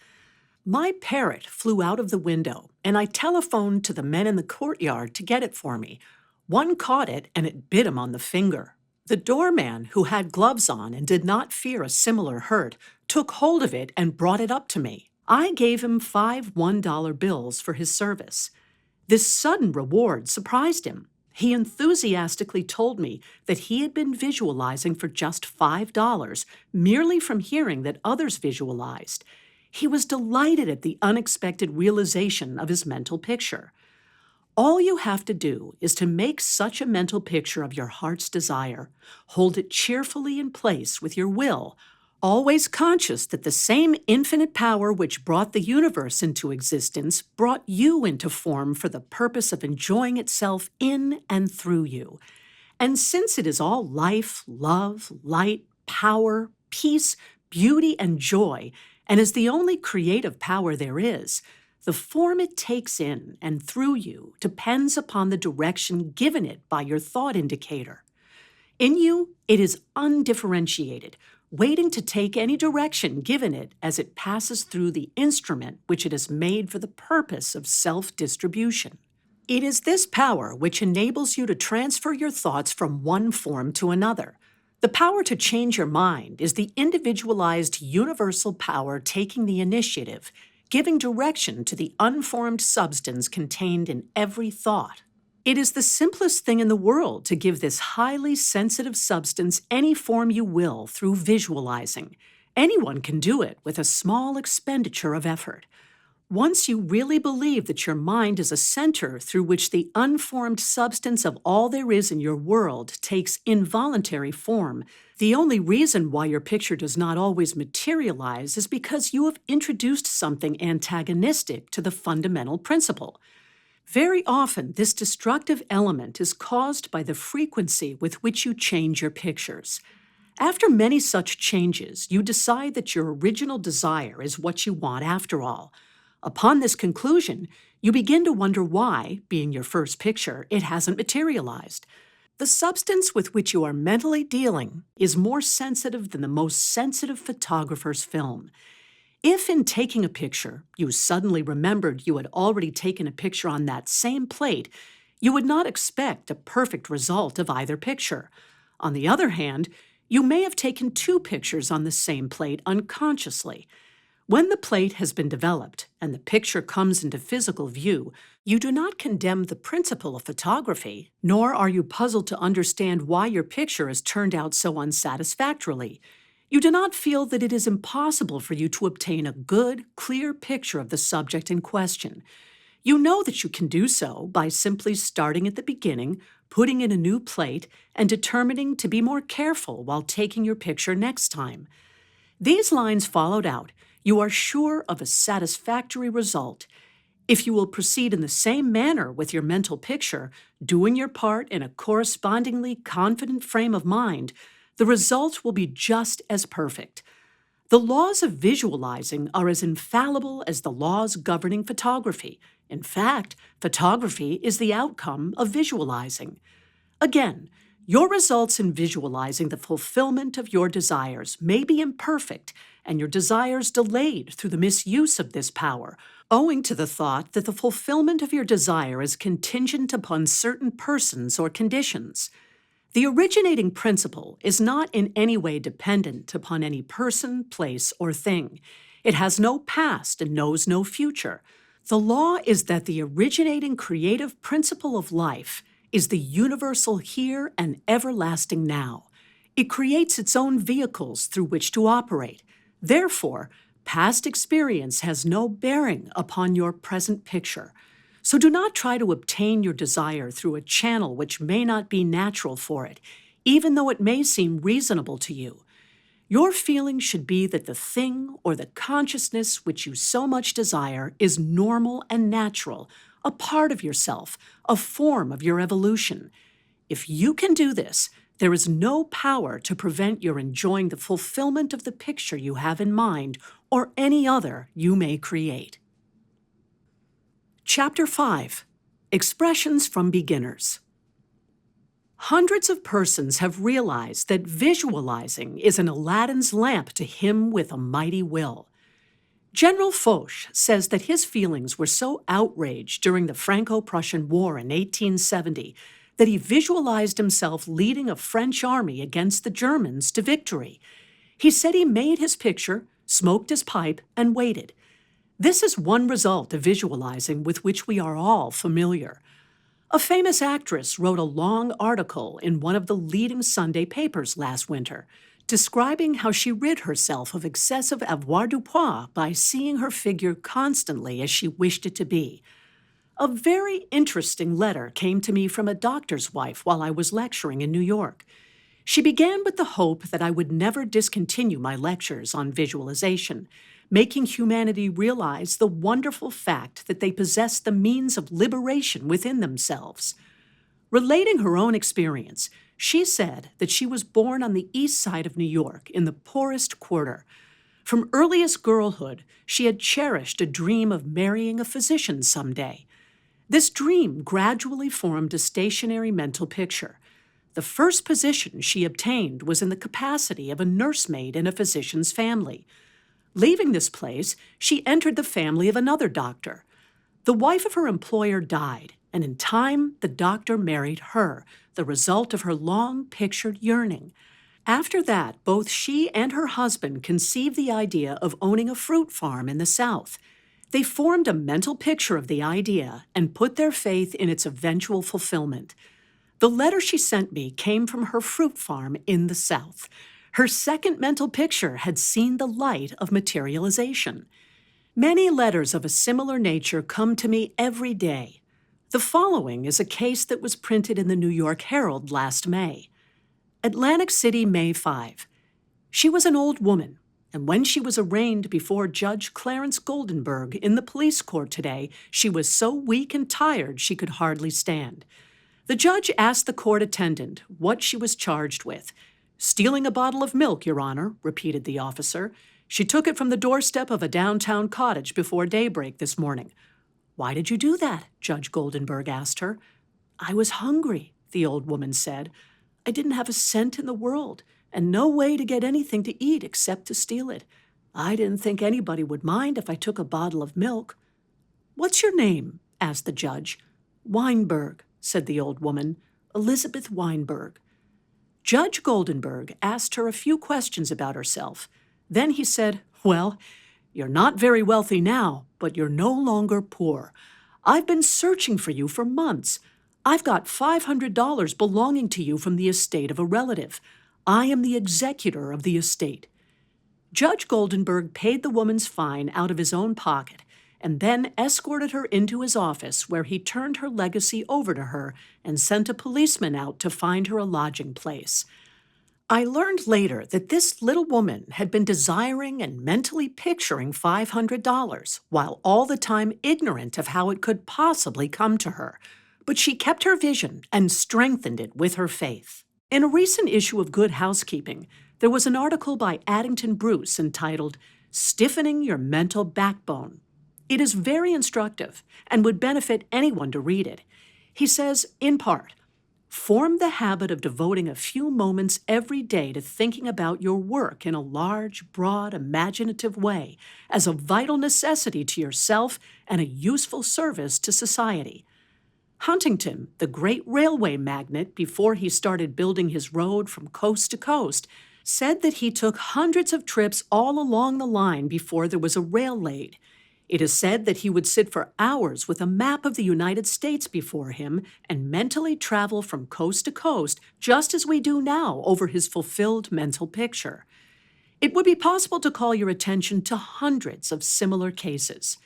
My parrot flew out of the window, and I telephoned to the men in the courtyard to get it for me. One caught it, and it bit him on the finger. The doorman, who had gloves on and did not fear a similar hurt, took hold of it and brought it up to me. I gave him 5 $1 bills for his service. This sudden reward surprised him. He enthusiastically told me that he had been visualizing for just $5 merely from hearing that others visualized. He was delighted at the unexpected realization of his mental picture. All you have to do is to make such a mental picture of your heart's desire, hold it cheerfully in place with your will, always conscious that the same infinite power which brought the universe into existence brought you into form for the purpose of enjoying itself in and through you. And since it is all life, love, light, power, peace, beauty, and joy, and is the only creative power there is, the form it takes in and through you depends upon the direction given it by your thought indicator. In you, it is undifferentiated, waiting to take any direction given it as it passes through the instrument which it has made for the purpose of self-distribution. It is this power which enables you to transfer your thoughts from one form to another. The power to change your mind is the individualized universal power taking the initiative, giving direction to the unformed substance contained in every thought. It is the simplest thing in the world to give this highly sensitive substance any form you will through visualizing. Anyone can do it with a small expenditure of effort. Once you really believe that your mind is a center through which the unformed substance of all there is in your world takes involuntary form, the only reason why your picture does not always materialize is because you have introduced something antagonistic to the fundamental principle. Very often, this destructive element is caused by the frequency with which you change your pictures. After many such changes, you decide that your original desire is what you want after all. Upon this conclusion, you begin to wonder why, being your first picture, it hasn't materialized. The substance with which you are mentally dealing is more sensitive than the most sensitive photographer's film. If in taking a picture, you suddenly remembered you had already taken a picture on that same plate, you would not expect a perfect result of either picture. On the other hand, you may have taken 2 pictures on the same plate unconsciously. When the plate has been developed and the picture comes into physical view, you do not condemn the principle of photography, nor are you puzzled to understand why your picture has turned out so unsatisfactorily. You do not feel that it is impossible for you to obtain a good, clear picture of the subject in question. You know that you can do so by simply starting at the beginning, putting in a new plate, and determining to be more careful while taking your picture next time. These lines followed out, you are sure of a satisfactory result. If you will proceed in the same manner with your mental picture, doing your part in a correspondingly confident frame of mind, the result will be just as perfect. The laws of visualizing are as infallible as the laws governing photography. In fact, photography is the outcome of visualizing. Again, your results in visualizing the fulfillment of your desires may be imperfect and your desires delayed through the misuse of this power, owing to the thought that the fulfillment of your desire is contingent upon certain persons or conditions. The originating principle is not in any way dependent upon any person, place, or thing. It has no past and knows no future. The law is that the originating creative principle of life is the universal here and everlasting now. It creates its own vehicles through which to operate. Therefore, past experience has no bearing upon your present picture. So do not try to obtain your desire through a channel which may not be natural for it, even though it may seem reasonable to you. Your feeling should be that the thing or the consciousness which you so much desire is normal and natural, a part of yourself, a form of your evolution. If you can do this, there is no power to prevent your enjoying the fulfillment of the picture you have in mind or any other you may create. Chapter 5. Expressions from Beginners. Hundreds of persons have realized that visualizing is an Aladdin's lamp to him with a mighty will. General Foch says that his feelings were so outraged during the Franco-Prussian War in 1870 that he visualized himself leading a French army against the Germans to victory. He said he made his picture, smoked his pipe, and waited. This is one result of visualizing with which we are all familiar. A famous actress wrote a long article in one of the leading Sunday papers last winter, describing how she rid herself of excessive avoirdupois by seeing her figure constantly as she wished it to be. A very interesting letter came to me from a doctor's wife while I was lecturing in New York. She began with the hope that I would never discontinue my lectures on visualization, making humanity realize the wonderful fact that they possess the means of liberation within themselves. Relating her own experience, she said that she was born on the east side of New York in the poorest quarter. From earliest girlhood, she had cherished a dream of marrying a physician someday. This dream gradually formed a stationary mental picture. The first position she obtained was in the capacity of a nursemaid in a physician's family. Leaving this place, she entered the family of another doctor. The wife of her employer died, and in time, the doctor married her, the result of her long-pictured yearning. After that, both she and her husband conceived the idea of owning a fruit farm in the South. They formed a mental picture of the idea and put their faith in its eventual fulfillment. The letter she sent me came from her fruit farm in the South. Her second mental picture had seen the light of materialization. Many letters of a similar nature come to me every day. The following is a case that was printed in the New York Herald last May. Atlantic City, May 5. She was an old woman, and when she was arraigned before Judge Clarence Goldenberg in the police court today, she was so weak and tired she could hardly stand. The judge asked the court attendant what she was charged with. "Stealing a bottle of milk, Your Honor," repeated the officer. "She took it from the doorstep of a downtown cottage before daybreak this morning." "Why did you do that?" Judge Goldenberg asked her. "I was hungry," the old woman said. "I didn't have a cent in the world, and no way to get anything to eat except to steal it. I didn't think anybody would mind if I took a bottle of milk." "What's your name?" asked the judge. "Weinberg," said the old woman. "Elizabeth Weinberg." Judge Goldenberg asked her a few questions about herself. Then he said, "Well, you're not very wealthy now, but you're no longer poor. I've been searching for you for months. I've got $500 belonging to you from the estate of a relative. I am the executor of the estate." Judge Goldenberg paid the woman's fine out of his own pocket and then escorted her into his office, where he turned her legacy over to her and sent a policeman out to find her a lodging place. I learned later that this little woman had been desiring and mentally picturing $500, while all the time ignorant of how it could possibly come to her. But she kept her vision and strengthened it with her faith. In a recent issue of Good Housekeeping, there was an article by Addington Bruce entitled "Stiffening Your Mental Backbone." It is very instructive and would benefit anyone to read it. He says, in part, "Form the habit of devoting a few moments every day to thinking about your work in a large, broad, imaginative way as a vital necessity to yourself and a useful service to society." Huntington, the great railway magnate before he started building his road from coast to coast, said that he took hundreds of trips all along the line before there was a rail laid. It is said that he would sit for hours with a map of the United States before him and mentally travel from coast to coast, just as we do now over his fulfilled mental picture. It would be possible to call your attention to hundreds of similar cases.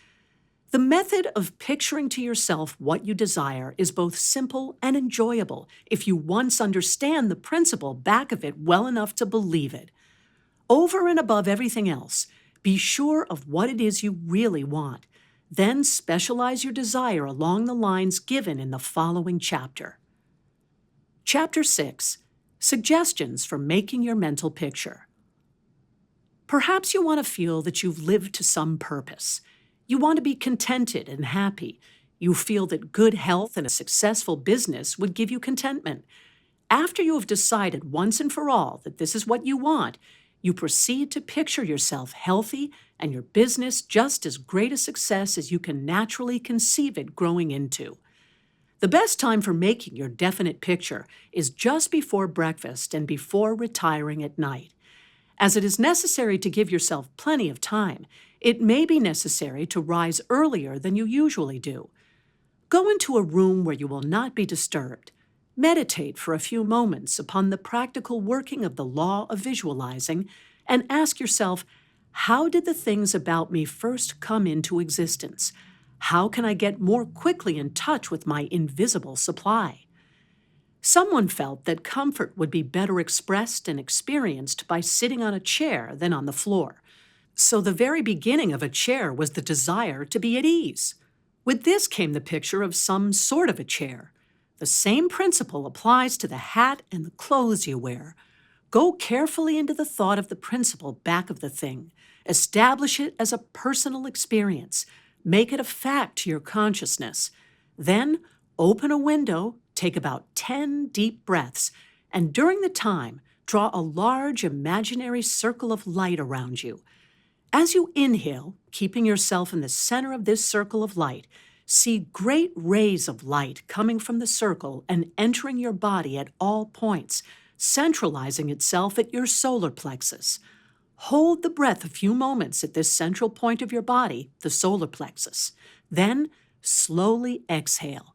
The method of picturing to yourself what you desire is both simple and enjoyable if you once understand the principle back of it well enough to believe it. Over and above everything else, be sure of what it is you really want. Then specialize your desire along the lines given in the following chapter. Chapter 6. Suggestions for Making Your Mental Picture. Perhaps you want to feel that you've lived to some purpose. You want to be contented and happy. You feel that good health and a successful business would give you contentment. After you have decided once and for all that this is what you want, you proceed to picture yourself healthy and your business just as great a success as you can naturally conceive it growing into. The best time for making your definite picture is just before breakfast and before retiring at night. As it is necessary to give yourself plenty of time, it may be necessary to rise earlier than you usually do. Go into a room where you will not be disturbed. Meditate for a few moments upon the practical working of the law of visualizing and ask yourself, how did the things about me first come into existence? How can I get more quickly in touch with my invisible supply? Someone felt that comfort would be better expressed and experienced by sitting on a chair than on the floor. So the very beginning of a chair was the desire to be at ease. With this came the picture of some sort of a chair. The same principle applies to the hat and the clothes you wear. Go carefully into the thought of the principle back of the thing. Establish it as a personal experience. Make it a fact to your consciousness. Then open a window, take about 10 deep breaths, and during the time, draw a large imaginary circle of light around you. As you inhale, keeping yourself in the center of this circle of light, see great rays of light coming from the circle and entering your body at all points, centralizing itself at your solar plexus. Hold the breath a few moments at this central point of your body, the solar plexus. Then slowly exhale.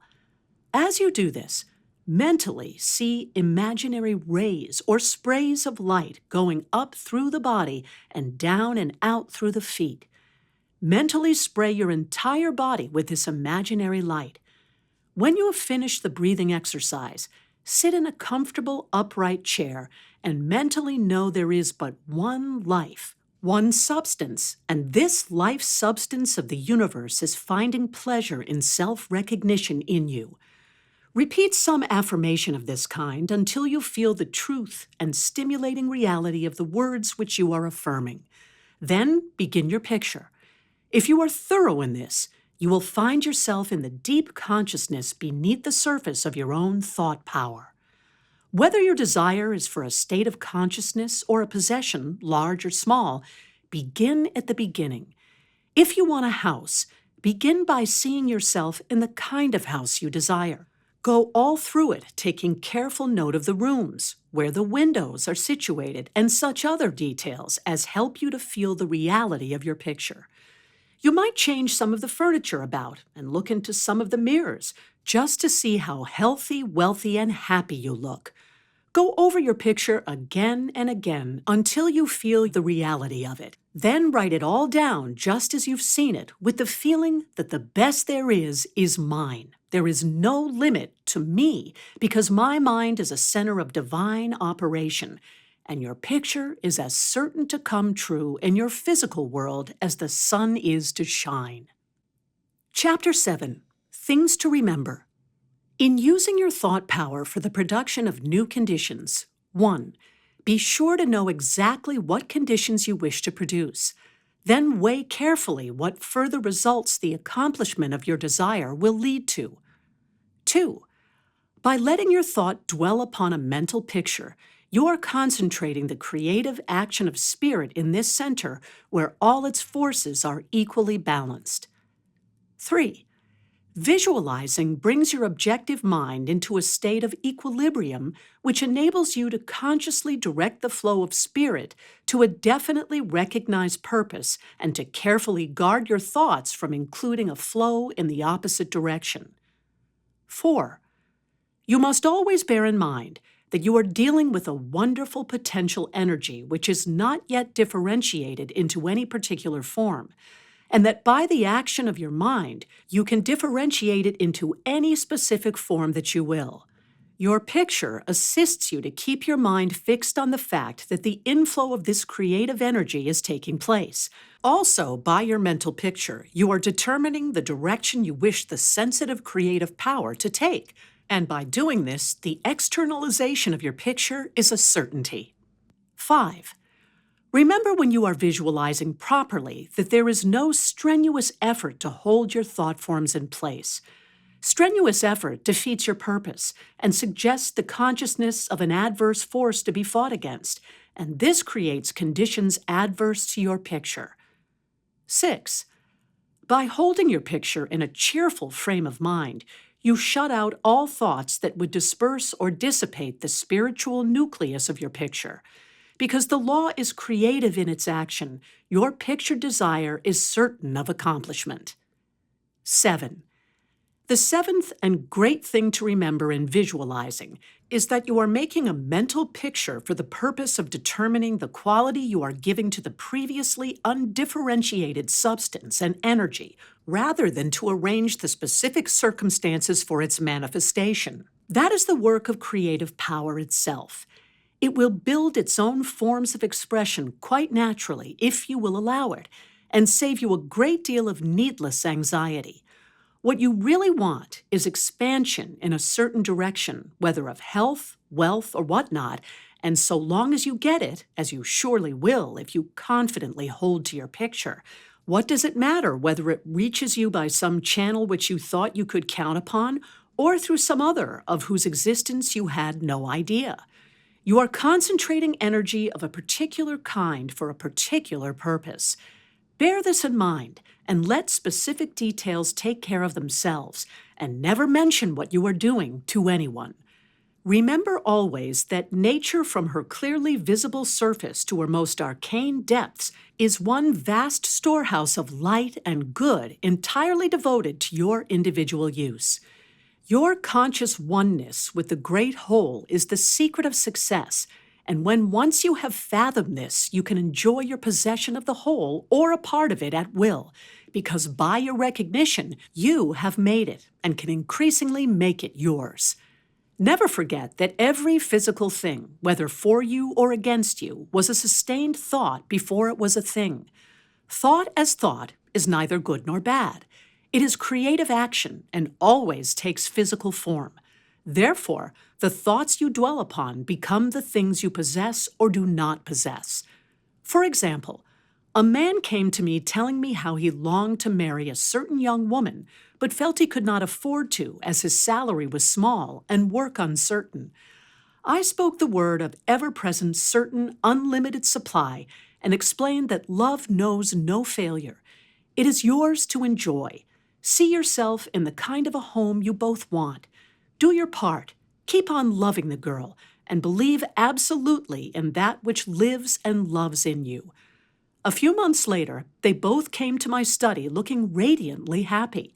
As you do this, mentally see imaginary rays or sprays of light going up through the body and down and out through the feet. Mentally spray your entire body with this imaginary light. When you have finished the breathing exercise, sit in a comfortable upright chair and mentally know there is but one life, one substance, and this life substance of the universe is finding pleasure in self-recognition in you. Repeat some affirmation of this kind until you feel the truth and stimulating reality of the words which you are affirming. Then begin your picture. If you are thorough in this, you will find yourself in the deep consciousness beneath the surface of your own thought power. Whether your desire is for a state of consciousness or a possession, large or small, begin at the beginning. If you want a house, begin by seeing yourself in the kind of house you desire. Go all through it, taking careful note of the rooms, where the windows are situated, and such other details as help you to feel the reality of your picture. You might change some of the furniture about and look into some of the mirrors just to see how healthy, wealthy, and happy you look. Go over your picture again and again until you feel the reality of it. Then write it all down just as you've seen it, with the feeling that the best there is mine. There is no limit to me because my mind is a center of divine operation, and your picture is as certain to come true in your physical world as the sun is to shine. Chapter 7. Things to Remember. In using your thought power for the production of new conditions, 1. Be sure to know exactly what conditions you wish to produce. Then weigh carefully what further results the accomplishment of your desire will lead to. 2. By letting your thought dwell upon a mental picture, you are concentrating the creative action of spirit in this center where all its forces are equally balanced. 3. Visualizing brings your objective mind into a state of equilibrium, which enables you to consciously direct the flow of spirit to a definitely recognized purpose and to carefully guard your thoughts from including a flow in the opposite direction. 4. You must always bear in mind that you are dealing with a wonderful potential energy which is not yet differentiated into any particular form, and that by the action of your mind, you can differentiate it into any specific form that you will. Your picture assists you to keep your mind fixed on the fact that the inflow of this creative energy is taking place. Also, by your mental picture, you are determining the direction you wish the sensitive creative power to take, and by doing this, the externalization of your picture is a certainty. 5. Remember when you are visualizing properly that there is no strenuous effort to hold your thought forms in place. Strenuous effort defeats your purpose and suggests the consciousness of an adverse force to be fought against, and this creates conditions adverse to your picture. 6. By holding your picture in a cheerful frame of mind, You shut out all thoughts that would disperse or dissipate the spiritual nucleus of your picture. Because the law is creative in its action, your pictured desire is certain of accomplishment. 7. The seventh and great thing to remember in visualizing is that you are making a mental picture for the purpose of determining the quality you are giving to the previously undifferentiated substance and energy, rather than to arrange the specific circumstances for its manifestation. That is the work of creative power itself. It will build its own forms of expression quite naturally if you will allow it, and save you a great deal of needless anxiety. What you really want is expansion in a certain direction, whether of health, wealth, or whatnot, and so long as you get it, as you surely will if you confidently hold to your picture, what does it matter whether it reaches you by some channel which you thought you could count upon, or through some other of whose existence you had no idea? You are concentrating energy of a particular kind for a particular purpose. Bear this in mind, and let specific details take care of themselves, and never mention what you are doing to anyone. Remember always that nature, from her clearly visible surface to her most arcane depths, is one vast storehouse of light and good entirely devoted to your individual use. Your conscious oneness with the great whole is the secret of success, and when once you have fathomed this, you can enjoy your possession of the whole or a part of it at will, because by your recognition, you have made it and can increasingly make it yours. Never forget that every physical thing, whether for you or against you, was a sustained thought before it was a thing. Thought as thought is neither good nor bad. It is creative action and always takes physical form. Therefore, the thoughts you dwell upon become the things you possess or do not possess. For example, a man came to me telling me how he longed to marry a certain young woman, but felt he could not afford to, as his salary was small and work uncertain. I spoke the word of ever-present, certain, unlimited supply and explained that love knows no failure. It is yours to enjoy. See yourself in the kind of a home you both want. Do your part, keep on loving the girl, and believe absolutely in that which lives and loves in you. A few months later, they both came to my study looking radiantly happy.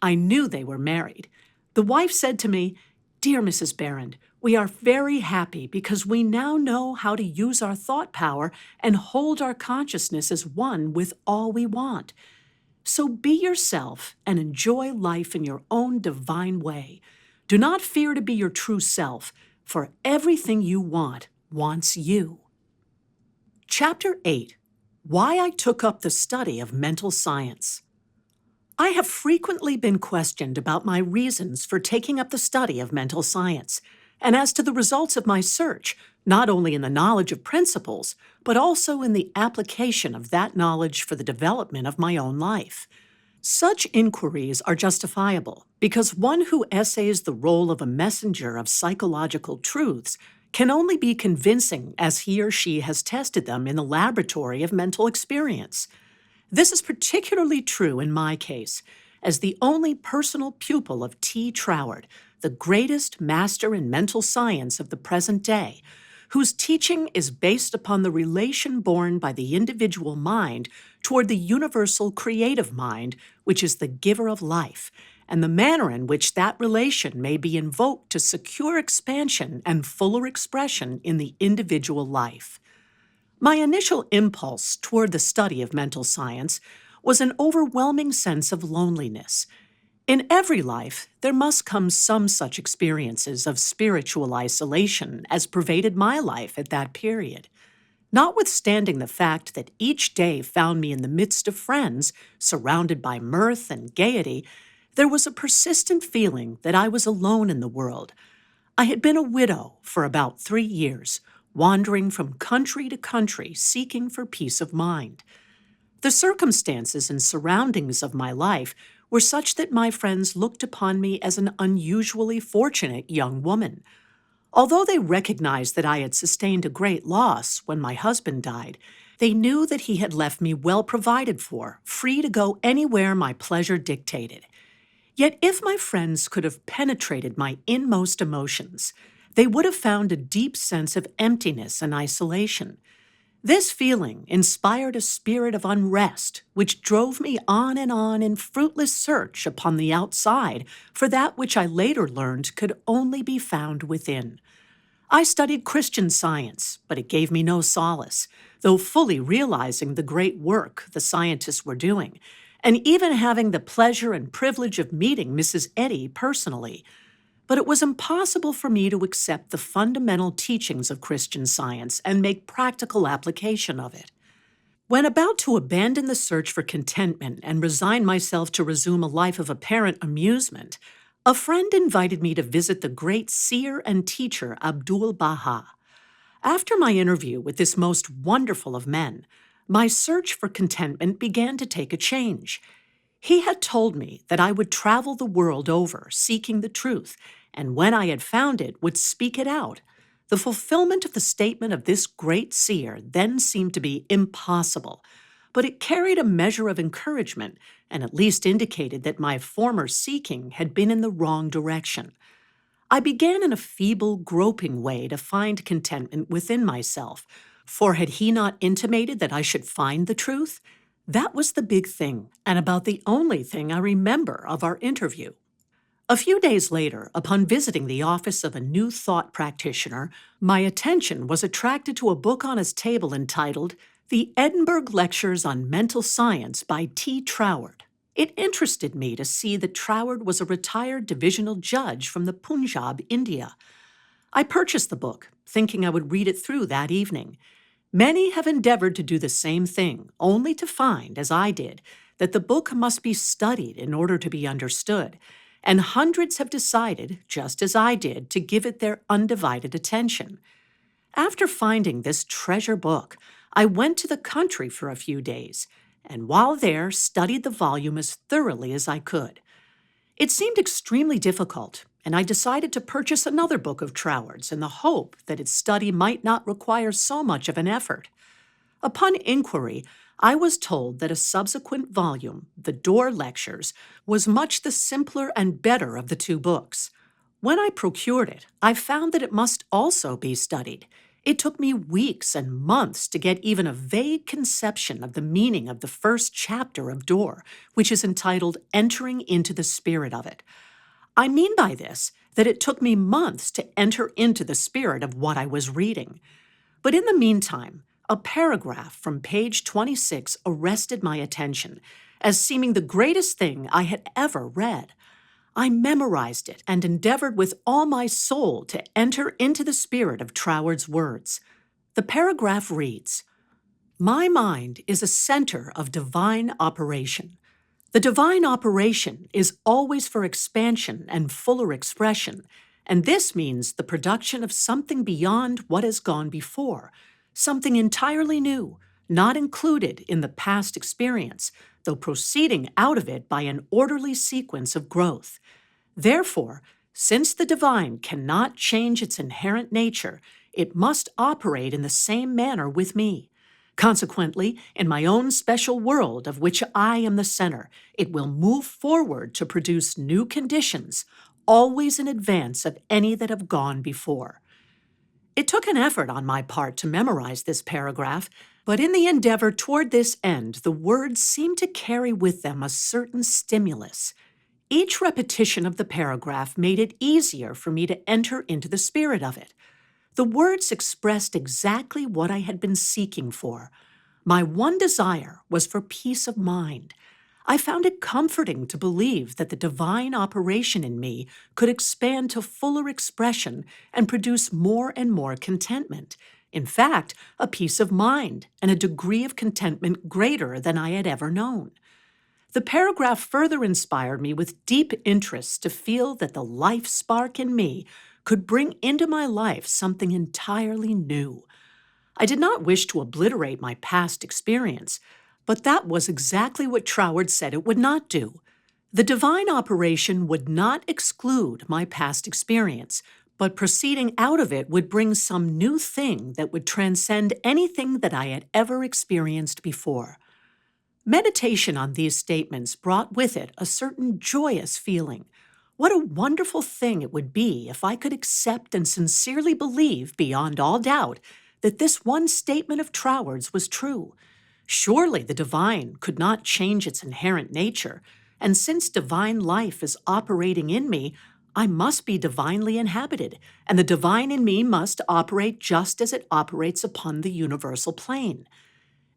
I knew they were married. The wife said to me, "Dear Mrs. Behrend, we are very happy because we now know how to use our thought power and hold our consciousness as one with all we want. So be yourself and enjoy life in your own divine way. Do not fear to be your true self, for everything you want wants you." Chapter 8. Why I Took Up the Study of Mental Science. I have frequently been questioned about my reasons for taking up the study of mental science, and as to the results of my search, not only in the knowledge of principles, but also in the application of that knowledge for the development of my own life. Such inquiries are justifiable because one who essays the role of a messenger of psychological truths can only be convincing as he or she has tested them in the laboratory of mental experience. This is particularly true in my case, as the only personal pupil of T. Troward, the greatest master in mental science of the present day, whose teaching is based upon the relation borne by the individual mind toward the universal creative mind, which is the giver of life, and the manner in which that relation may be invoked to secure expansion and fuller expression in the individual life. My initial impulse toward the study of mental science was an overwhelming sense of loneliness. In every life, there must come some such experiences of spiritual isolation as pervaded my life at that period. Notwithstanding the fact that each day found me in the midst of friends, surrounded by mirth and gaiety, there was a persistent feeling that I was alone in the world. I had been a widow for about 3 years, wandering from country to country seeking for peace of mind. The circumstances and surroundings of my life were such that my friends looked upon me as an unusually fortunate young woman. Although they recognized that I had sustained a great loss when my husband died, they knew that he had left me well provided for, free to go anywhere my pleasure dictated. Yet if my friends could have penetrated my inmost emotions, they would have found a deep sense of emptiness and isolation. This feeling inspired a spirit of unrest, which drove me on in fruitless search upon the outside for that which I later learned could only be found within. I studied Christian Science, but it gave me no solace, though fully realizing the great work the scientists were doing, and even having the pleasure and privilege of meeting Mrs. Eddy personally. But it was impossible for me to accept the fundamental teachings of Christian Science and make practical application of it. When about to abandon the search for contentment and resign myself to resume a life of apparent amusement, a friend invited me to visit the great seer and teacher Abdul Baha. After my interview with this most wonderful of men, my search for contentment began to take a change. He had told me that I would travel the world over seeking the truth, and when I had found it, would speak it out. The fulfillment of the statement of this great seer then seemed to be impossible, but it carried a measure of encouragement and at least indicated that my former seeking had been in the wrong direction. I began in a feeble, groping way to find contentment within myself, for had he not intimated that I should find the truth? That was the big thing, and about the only thing I remember of our interview. A few days later, upon visiting the office of a New Thought practitioner, my attention was attracted to a book on his table entitled The Edinburgh Lectures on Mental Science by T. Troward. It interested me to see that Troward was a retired divisional judge from the Punjab, India. I purchased the book, thinking I would read it through that evening. Many have endeavored to do the same thing, only to find, as I did, that the book must be studied in order to be understood, and hundreds have decided, just as I did, to give it their undivided attention. After finding this treasure book, I went to the country for a few days, and while there studied the volume as thoroughly as I could. It seemed extremely difficult, and I decided to purchase another book of Troward's in the hope that its study might not require so much of an effort. Upon inquiry, I was told that a subsequent volume, The Door Lectures, was much the simpler and better of the two books. When I procured it, I found that it must also be studied. It took me weeks and months to get even a vague conception of the meaning of the first chapter of Door, which is entitled Entering into the Spirit of It. I mean by this that it took me months to enter into the spirit of what I was reading. But in the meantime, a paragraph from page 26 arrested my attention as seeming the greatest thing I had ever read. I memorized it and endeavored with all my soul to enter into the spirit of Troward's words. The paragraph reads, "My mind is a center of divine operation. The divine operation is always for expansion and fuller expression, and this means the production of something beyond what has gone before, something entirely new, not included in the past experience, though proceeding out of it by an orderly sequence of growth. Therefore, since the divine cannot change its inherent nature, it must operate in the same manner with me. Consequently, in my own special world of which I am the center, it will move forward to produce new conditions, always in advance of any that have gone before." It took an effort on my part to memorize this paragraph, but in the endeavor toward this end, the words seemed to carry with them a certain stimulus. Each repetition of the paragraph made it easier for me to enter into the spirit of it. The words expressed exactly what I had been seeking for. My one desire was for peace of mind. I found it comforting to believe that the divine operation in me could expand to fuller expression and produce more and more contentment. In fact, a peace of mind and a degree of contentment greater than I had ever known. The paragraph further inspired me with deep interest to feel that the life spark in me could bring into my life something entirely new. I did not wish to obliterate my past experience, but that was exactly what Troward said it would not do. The divine operation would not exclude my past experience, but proceeding out of it would bring some new thing that would transcend anything that I had ever experienced before. Meditation on these statements brought with it a certain joyous feeling. What a wonderful thing it would be if I could accept and sincerely believe beyond all doubt that this one statement of Troward's was true. Surely the divine could not change its inherent nature, and since divine life is operating in me, I must be divinely inhabited, and the divine in me must operate just as it operates upon the universal plane.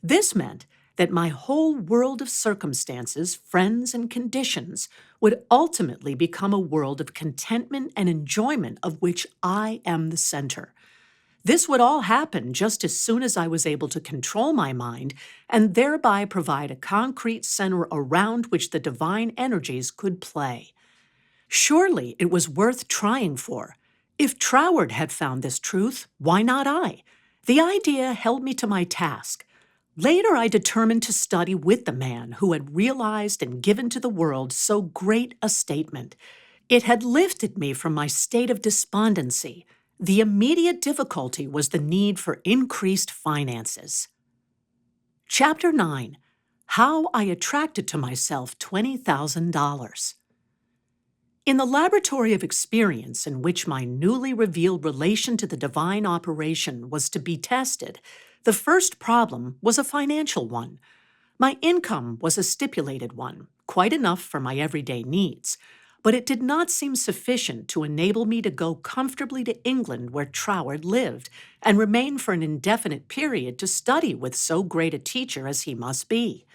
This meant that my whole world of circumstances, friends, and conditions would ultimately become a world of contentment and enjoyment of which I am the center. This would all happen just as soon as I was able to control my mind and thereby provide a concrete center around which the divine energies could play. Surely it was worth trying for. If Troward had found this truth, why not I? The idea held me to my task. Later, I determined to study with the man who had realized and given to the world so great a statement. It had lifted me from my state of despondency. The immediate difficulty was the need for increased finances. Chapter 9. How I Attracted to Myself $20,000. In the laboratory of experience in which my newly revealed relation to the divine operation was to be tested, the first problem was a financial one. My income was a stipulated one, quite enough for my everyday needs, but it did not seem sufficient to enable me to go comfortably to England where Troward lived and remain for an indefinite period to study with so great a teacher as he must be.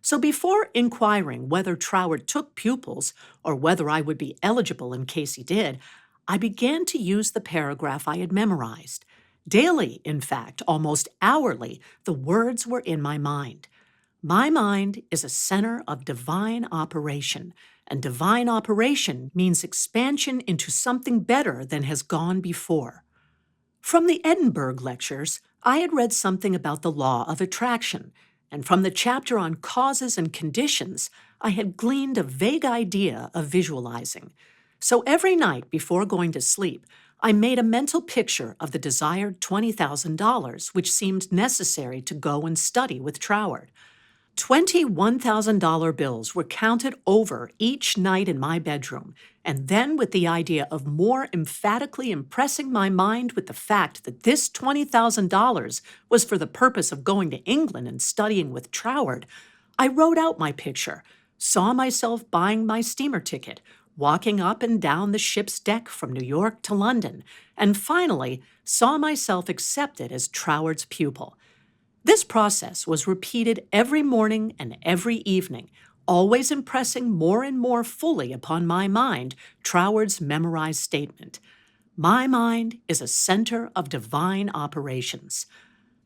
So before inquiring whether Troward took pupils or whether I would be eligible in case he did, I began to use the paragraph I had memorized. Daily, in fact, almost hourly, the words were in my mind. My mind is a center of divine operation, and divine operation means expansion into something better than has gone before. From the Edinburgh lectures, I had read something about the law of attraction, and from the chapter on causes and conditions, I had gleaned a vague idea of visualizing. So every night before going to sleep, I made a mental picture of the desired $20,000, which seemed necessary to go and study with Troward. 20 $1,000 bills were counted over each night in my bedroom, and then with the idea of more emphatically impressing my mind with the fact that this $20,000 was for the purpose of going to England and studying with Troward, I wrote out my picture, saw myself buying my steamer ticket, walking up and down the ship's deck from New York to London, and finally saw myself accepted as Troward's pupil. This process was repeated every morning and every evening, always impressing more and more fully upon my mind Troward's memorized statement. My mind is a center of divine operations.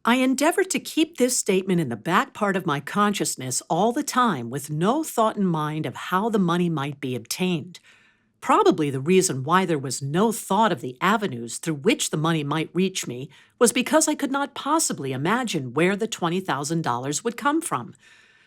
I endeavored to keep this statement in the back part of my consciousness all the time with no thought in mind of how the money might be obtained. Probably the reason why there was no thought of the avenues through which the money might reach me was because I could not possibly imagine where the $20,000 would come from.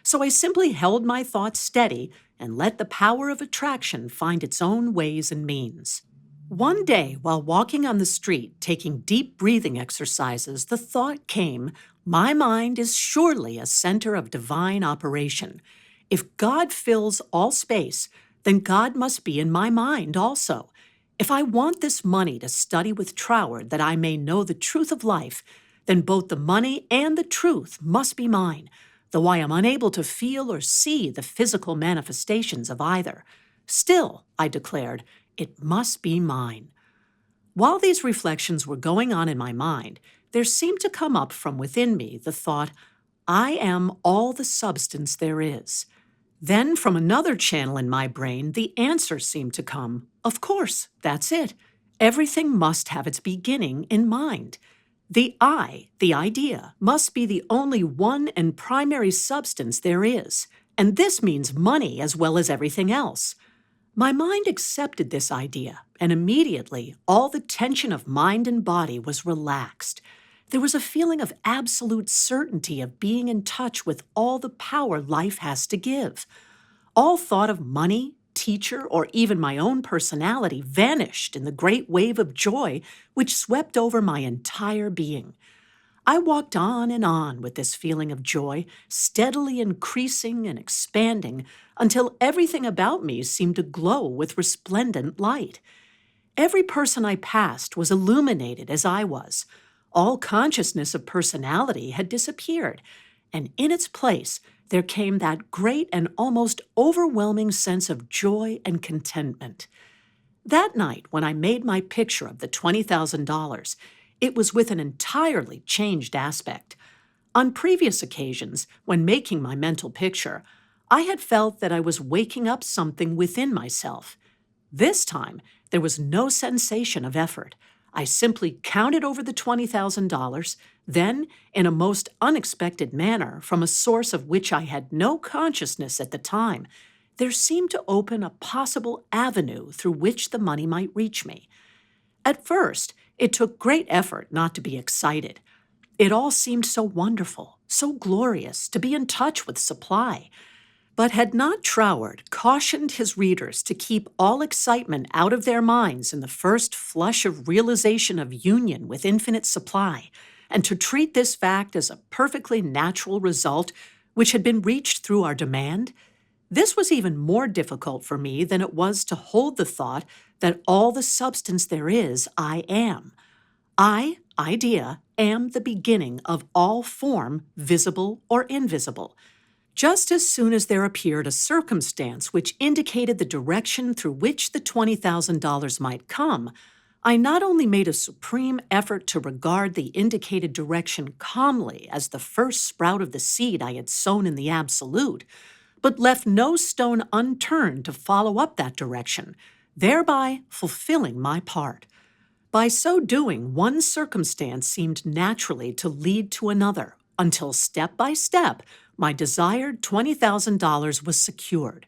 So I simply held my thoughts steady and let the power of attraction find its own ways and means. One day, while walking on the street, taking deep breathing exercises, the thought came, my mind is surely a center of divine operation. If God fills all space, then God must be in my mind also. If I want this money to study with Troward that I may know the truth of life, then both the money and the truth must be mine, though I am unable to feel or see the physical manifestations of either. Still, I declared, it must be mine. While these reflections were going on in my mind, there seemed to come up from within me the thought, I am all the substance there is. Then, from another channel in my brain, the answer seemed to come. Of course, that's it. Everything must have its beginning in mind. The I, the idea, must be the only one and primary substance there is, and this means money as well as everything else. My mind accepted this idea, and immediately all the tension of mind and body was relaxed. There was a feeling of absolute certainty of being in touch with all the power life has to give. All thought of money, teacher, or even my own personality vanished in the great wave of joy which swept over my entire being. I walked on and on with this feeling of joy, steadily increasing and expanding until everything about me seemed to glow with resplendent light. Every person I passed was illuminated as I was. All consciousness of personality had disappeared, and in its place there came that great and almost overwhelming sense of joy and contentment. That night, when I made my picture of the $20,000, it was with an entirely changed aspect. On previous occasions, when making my mental picture, I had felt that I was waking up something within myself. This time, there was no sensation of effort. I simply counted over the $20,000, then, in a most unexpected manner, from a source of which I had no consciousness at the time, there seemed to open a possible avenue through which the money might reach me. At first, it took great effort not to be excited. It all seemed so wonderful, so glorious, to be in touch with supply. But had not Troward cautioned his readers to keep all excitement out of their minds in the first flush of realization of union with infinite supply, and to treat this fact as a perfectly natural result which had been reached through our demand? This was even more difficult for me than it was to hold the thought that all the substance there is, I am. I, idea, am the beginning of all form, visible or invisible. Just as soon as there appeared a circumstance which indicated the direction through which the $20,000 might come, I not only made a supreme effort to regard the indicated direction calmly as the first sprout of the seed I had sown in the absolute, but left no stone unturned to follow up that direction, thereby fulfilling my part. By so doing, one circumstance seemed naturally to lead to another, until step by step, my desired $20,000 was secured.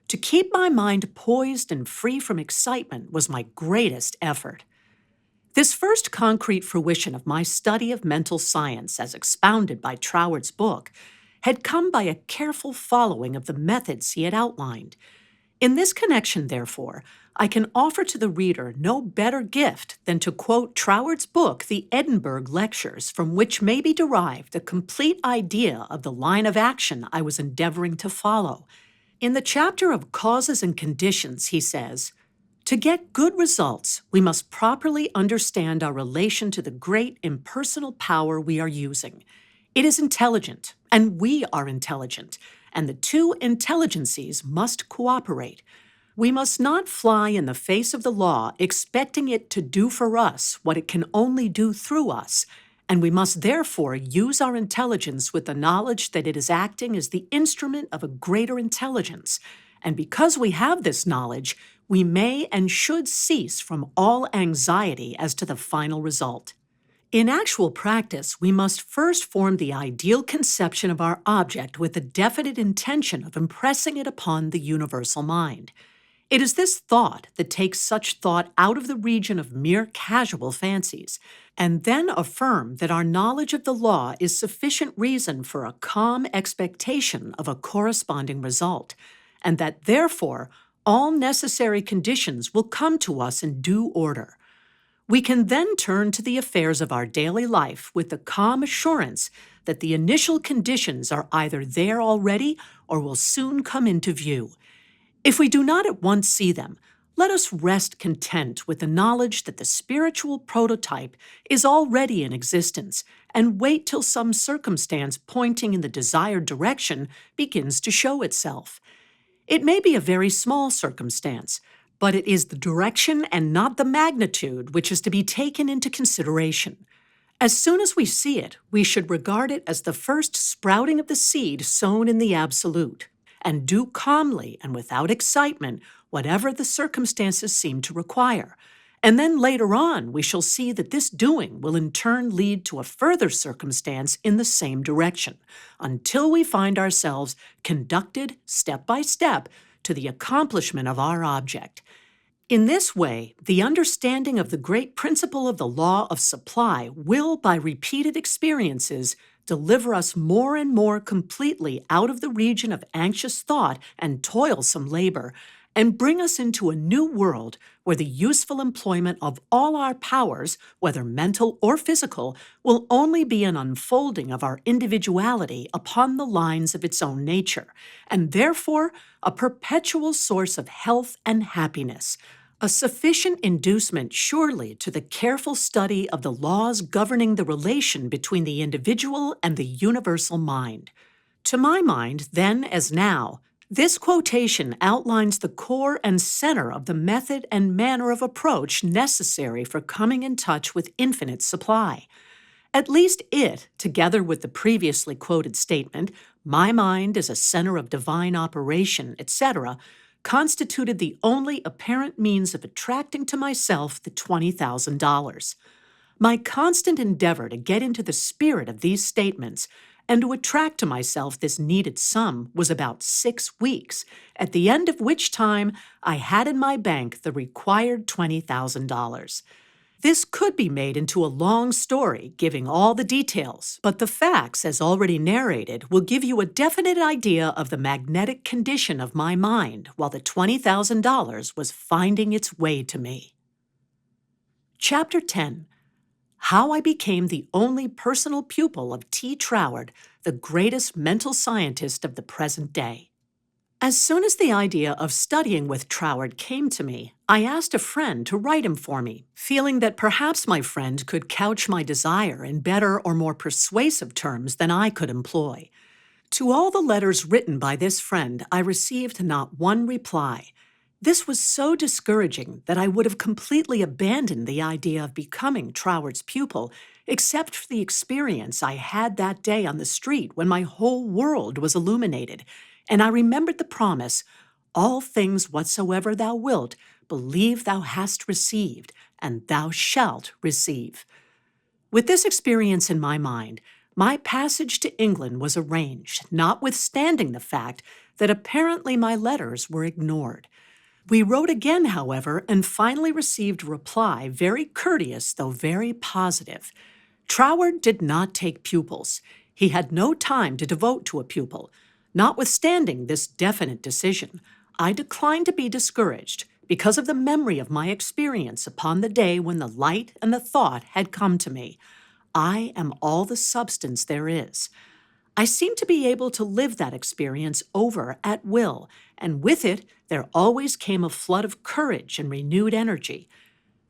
To keep my mind poised and free from excitement was my greatest effort. This first concrete fruition of my study of mental science, as expounded by Troward's book, had come by a careful following of the methods he had outlined. In this connection, therefore, I can offer to the reader no better gift than to quote Troward's book, The Edinburgh Lectures, from which may be derived a complete idea of the line of action I was endeavoring to follow. In the chapter of Causes and Conditions, he says, "To get good results, we must properly understand our relation to the great impersonal power we are using. It is intelligent, and we are intelligent, and the two intelligencies must cooperate. We must not fly in the face of the law expecting it to do for us what it can only do through us, and we must therefore use our intelligence with the knowledge that it is acting as the instrument of a greater intelligence, and because we have this knowledge, we may and should cease from all anxiety as to the final result. In actual practice, we must first form the ideal conception of our object with the definite intention of impressing it upon the universal mind. It is this thought that takes such thought out of the region of mere casual fancies, and then affirm that our knowledge of the law is sufficient reason for a calm expectation of a corresponding result, and that therefore all necessary conditions will come to us in due order. We can then turn to the affairs of our daily life with the calm assurance that the initial conditions are either there already or will soon come into view. If we do not at once see them, let us rest content with the knowledge that the spiritual prototype is already in existence and wait till some circumstance pointing in the desired direction begins to show itself. It may be a very small circumstance, but it is the direction and not the magnitude which is to be taken into consideration. As soon as we see it, we should regard it as the first sprouting of the seed sown in the absolute, and do calmly and without excitement whatever the circumstances seem to require. And then later on, we shall see that this doing will in turn lead to a further circumstance in the same direction, until we find ourselves conducted step by step to the accomplishment of our object. In this way, the understanding of the great principle of the law of supply will, by repeated experiences, deliver us more and more completely out of the region of anxious thought and toilsome labor, and bring us into a new world where the useful employment of all our powers, whether mental or physical, will only be an unfolding of our individuality upon the lines of its own nature, and therefore a perpetual source of health and happiness. A sufficient inducement, surely, to the careful study of the laws governing the relation between the individual and the universal mind. To my mind, then as now, this quotation outlines the core and center of the method and manner of approach necessary for coming in touch with infinite supply. At least it, together with the previously quoted statement, "My mind is a center of divine operation," etc., constituted the only apparent means of attracting to myself the $20,000. My constant endeavor to get into the spirit of these statements and to attract to myself this needed sum was about 6 weeks, at the end of which time I had in my bank the required $20,000. This could be made into a long story, giving all the details, but the facts, as already narrated, will give you a definite idea of the magnetic condition of my mind while the $20,000 was finding its way to me. Chapter 10. How I Became the Only Personal Pupil of T. Troward, the greatest mental scientist of the present day. As soon as the idea of studying with Troward came to me, I asked a friend to write him for me, feeling that perhaps my friend could couch my desire in better or more persuasive terms than I could employ. To all the letters written by this friend, I received not one reply. This was so discouraging that I would have completely abandoned the idea of becoming Troward's pupil, except for the experience I had that day on the street when my whole world was illuminated, and I remembered the promise, "All things whatsoever thou wilt, believe thou hast received, and thou shalt receive." With this experience in my mind, my passage to England was arranged, notwithstanding the fact that apparently my letters were ignored. We wrote again, however, and finally received a reply very courteous though very positive. Troward did not take pupils. He had no time to devote to a pupil. Notwithstanding this definite decision, I declined to be discouraged because of the memory of my experience upon the day when the light and the thought had come to me. I am all the substance there is. I seemed to be able to live that experience over at will, and with it there always came a flood of courage and renewed energy.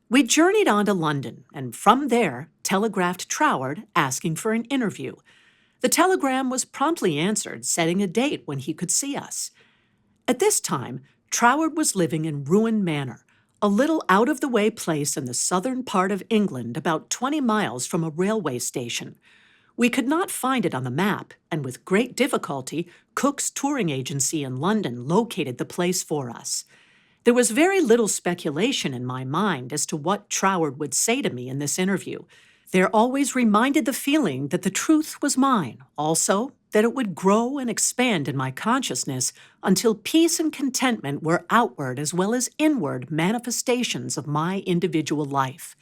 We journeyed on to London, and from there telegraphed Troward asking for an interview. The telegram was promptly answered, setting a date when he could see us. At this time, Troward was living in Ruin Manor, a little out-of-the-way place in the southern part of England, about 20 miles from a railway station. We could not find it on the map, and with great difficulty, Cook's touring agency in London located the place for us. There was very little speculation in my mind as to what Troward would say to me in this interview. There always reminded the feeling that the truth was mine, also that it would grow and expand in my consciousness until peace and contentment were outward as well as inward manifestations of my individual life.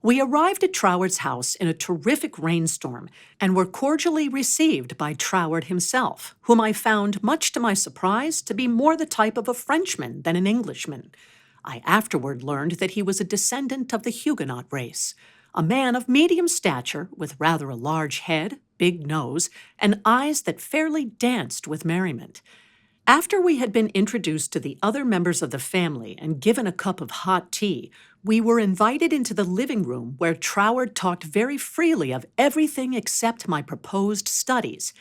We arrived at Troward's house in a terrific rainstorm and were cordially received by Troward himself, whom I found, much to my surprise, to be more the type of a Frenchman than an Englishman. I afterward learned that he was a descendant of the Huguenot race, a man of medium stature with rather a large head, big nose, and eyes that fairly danced with merriment. After we had been introduced to the other members of the family and given a cup of hot tea, we were invited into the living room where Troward talked very freely of everything except my proposed studies.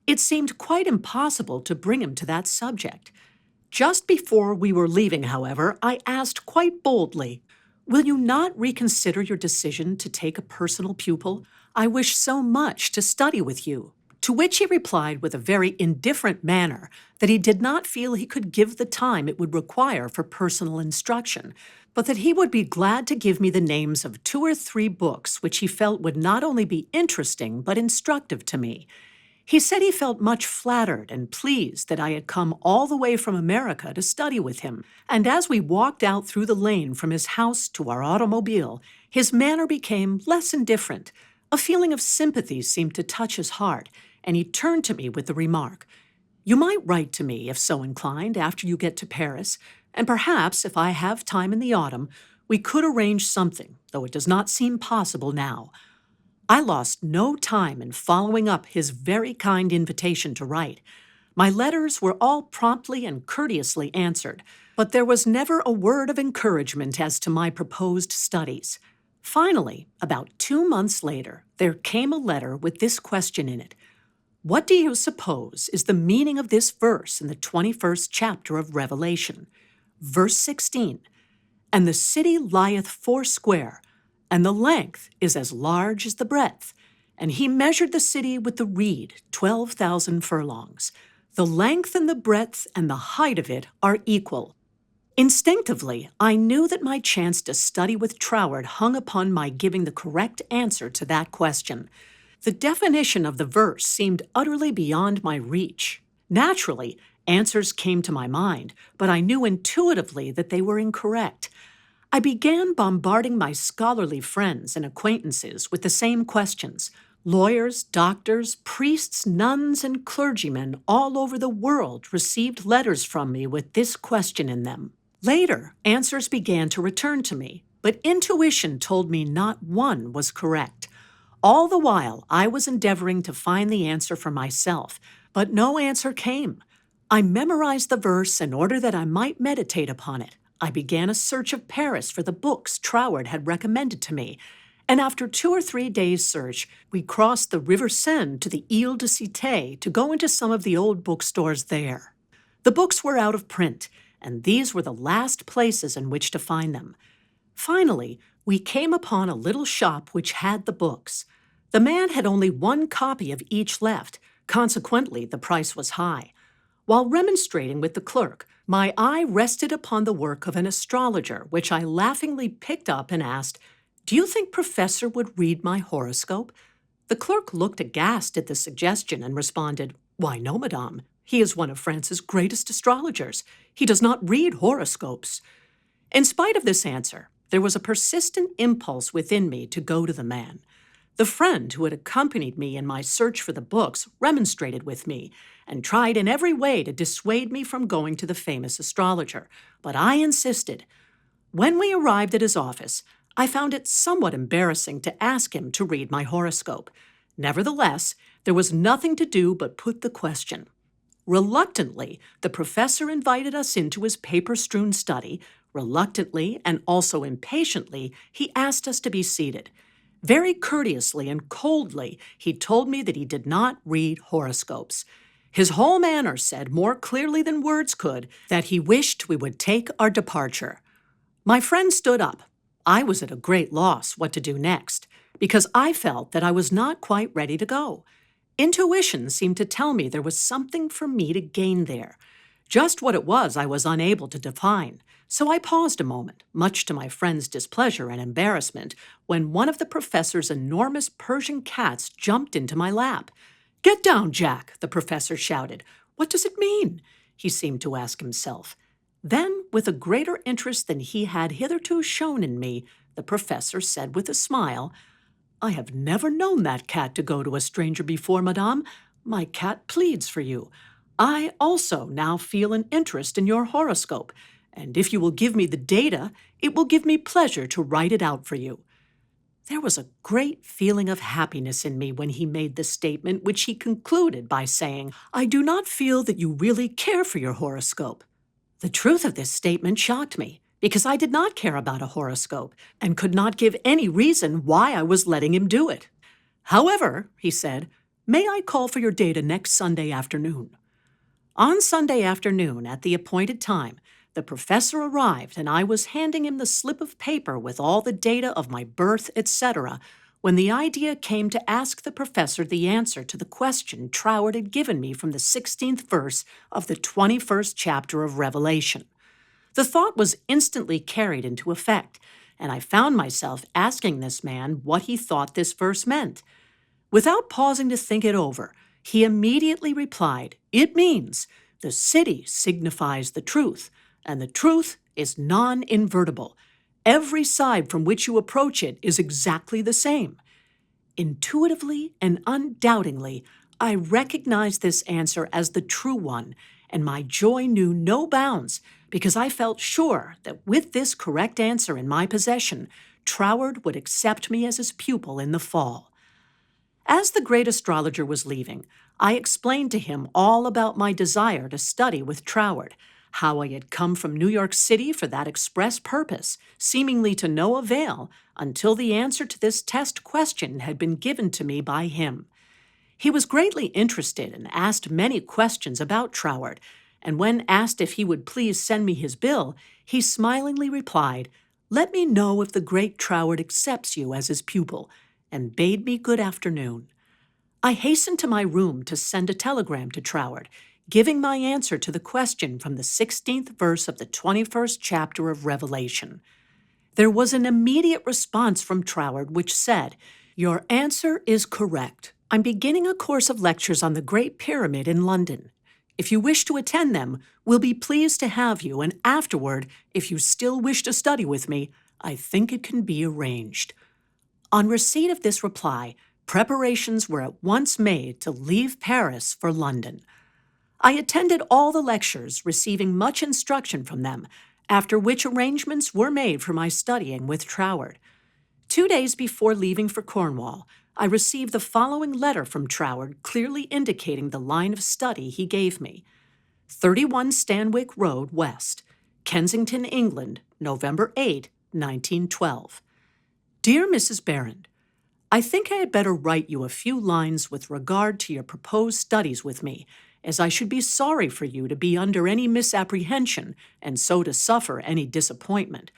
It seemed quite impossible to bring him to that subject. Just before we were leaving, however, I asked quite boldly, "Will you not reconsider your decision to take a personal pupil? I wish so much to study with you." To which he replied with a very indifferent manner that he did not feel he could give the time it would require for personal instruction, but that he would be glad to give me the names of 2 or 3 books which he felt would not only be interesting but instructive to me. He said he felt much flattered and pleased that I had come all the way from America to study with him, and as we walked out through the lane from his house to our automobile, his manner became less indifferent. A feeling of sympathy seemed to touch his heart, and he turned to me with the remark, You might write to me if so inclined after you get to Paris, and perhaps if I have time in the autumn, we could arrange something, though it does not seem possible now. I lost no time in following up his very kind invitation to write. My letters were all promptly and courteously answered, but there was never a word of encouragement as to my proposed studies. Finally, about 2 months later, there came a letter with this question in it: "What do you suppose is the meaning of this verse in the 21st chapter of Revelation? Verse 16, and the city lieth foursquare, and the length is as large as the breadth. And he measured the city with the reed, 12,000 furlongs. The length and the breadth and the height of it are equal." Instinctively, I knew that my chance to study with Troward hung upon my giving the correct answer to that question. The definition of the verse seemed utterly beyond my reach. Naturally, answers came to my mind, but I knew intuitively that they were incorrect. I began bombarding my scholarly friends and acquaintances with the same questions. Lawyers, doctors, priests, nuns, and clergymen all over the world received letters from me with this question in them. Later, answers began to return to me, but intuition told me not one was correct. All the while, I was endeavoring to find the answer for myself, but no answer came. I memorized the verse in order that I might meditate upon it. I began a search of Paris for the books Troward had recommended to me, and after 2 or 3 days' search, we crossed the River Seine to the Ile de Cité to go into some of the old bookstores there. The books were out of print, and these were the last places in which to find them. Finally, we came upon a little shop which had the books. The man had only one copy of each left, consequently the price was high. While remonstrating with the clerk, my eye rested upon the work of an astrologer, which I laughingly picked up and asked, "Do you think Professor would read my horoscope?" The clerk looked aghast at the suggestion and responded, "Why, no, madame. He is one of France's greatest astrologers. He does not read horoscopes." In spite of this answer, there was a persistent impulse within me to go to the man. The friend who had accompanied me in my search for the books remonstrated with me and tried in every way to dissuade me from going to the famous astrologer, but I insisted. When we arrived at his office, I found it somewhat embarrassing to ask him to read my horoscope. Nevertheless, there was nothing to do but put the question. Reluctantly, the professor invited us into his paper-strewn study. Reluctantly and also impatiently, he asked us to be seated. Very courteously and coldly, he told me that he did not read horoscopes. His whole manner said more clearly than words could that he wished we would take our departure. My friend stood up. I was at a great loss what to do next, because I felt that I was not quite ready to go. Intuition seemed to tell me there was something for me to gain there. Just what it was I was unable to define, so I paused a moment, much to my friend's displeasure and embarrassment, when one of the professor's enormous Persian cats jumped into my lap. "Get down, Jack," the professor shouted. "What does it mean?" he seemed to ask himself. Then, with a greater interest than he had hitherto shown in me, the professor said with a smile, "I have never known that cat to go to a stranger before, madame. My cat pleads for you. I also now feel an interest in your horoscope, and if you will give me the data, it will give me pleasure to write it out for you." There was a great feeling of happiness in me when he made this statement, which he concluded by saying, "I do not feel that you really care for your horoscope." The truth of this statement shocked me, because I did not care about a horoscope and could not give any reason why I was letting him do it. "However," he said, "may I call for your data next Sunday afternoon?" On Sunday afternoon, at the appointed time, the professor arrived and I was handing him the slip of paper with all the data of my birth, etc., when the idea came to ask the professor the answer to the question Troward had given me from the 16th verse of the 21st chapter of Revelation. The thought was instantly carried into effect, and I found myself asking this man what he thought this verse meant. Without pausing to think it over, he immediately replied, "It means the city signifies the truth, and the truth is non-invertible. Every side from which you approach it is exactly the same." Intuitively and undoubtingly, I recognized this answer as the true one, and my joy knew no bounds because I felt sure that with this correct answer in my possession, Troward would accept me as his pupil in the fall. As the great astrologer was leaving, I explained to him all about my desire to study with Troward, how I had come from New York City for that express purpose, seemingly to no avail until the answer to this test question had been given to me by him. He was greatly interested and asked many questions about Troward, and when asked if he would please send me his bill, he smilingly replied, "Let me know if the great Troward accepts you as his pupil," and bade me good afternoon. I hastened to my room to send a telegram to Troward, giving my answer to the question from the 16th verse of the 21st chapter of Revelation. There was an immediate response from Troward which said, "Your answer is correct. I'm beginning a course of lectures on the Great Pyramid in London. If you wish to attend them, we'll be pleased to have you, and afterward, if you still wish to study with me, I think it can be arranged." On receipt of this reply, preparations were at once made to leave Paris for London. I attended all the lectures, receiving much instruction from them, after which arrangements were made for my studying with Troward. 2 days before leaving for Cornwall, I received the following letter from Troward clearly indicating the line of study he gave me. 31 Stanwick Road, West, Kensington, England, November 8, 1912. Dear Mrs. Behrend, I think I had better write you a few lines with regard to your proposed studies with me, as I should be sorry for you to be under any misapprehension and so to suffer any disappointment.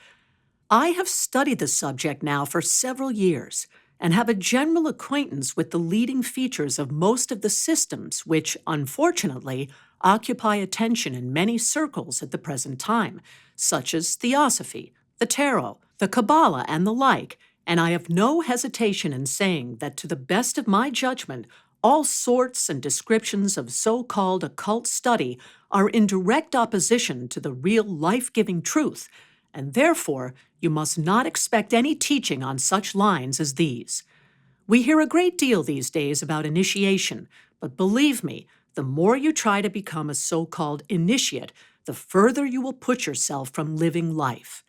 I have studied the subject now for several years and have a general acquaintance with the leading features of most of the systems which, unfortunately, occupy attention in many circles at the present time, such as Theosophy, the Tarot, the Kabbalah, and the like, and I have no hesitation in saying that to the best of my judgment, all sorts and descriptions of so-called occult study are in direct opposition to the real life-giving truth, and therefore you must not expect any teaching on such lines as these. We hear a great deal these days about initiation, but believe me, the more you try to become a so-called initiate, the further you will put yourself from living life.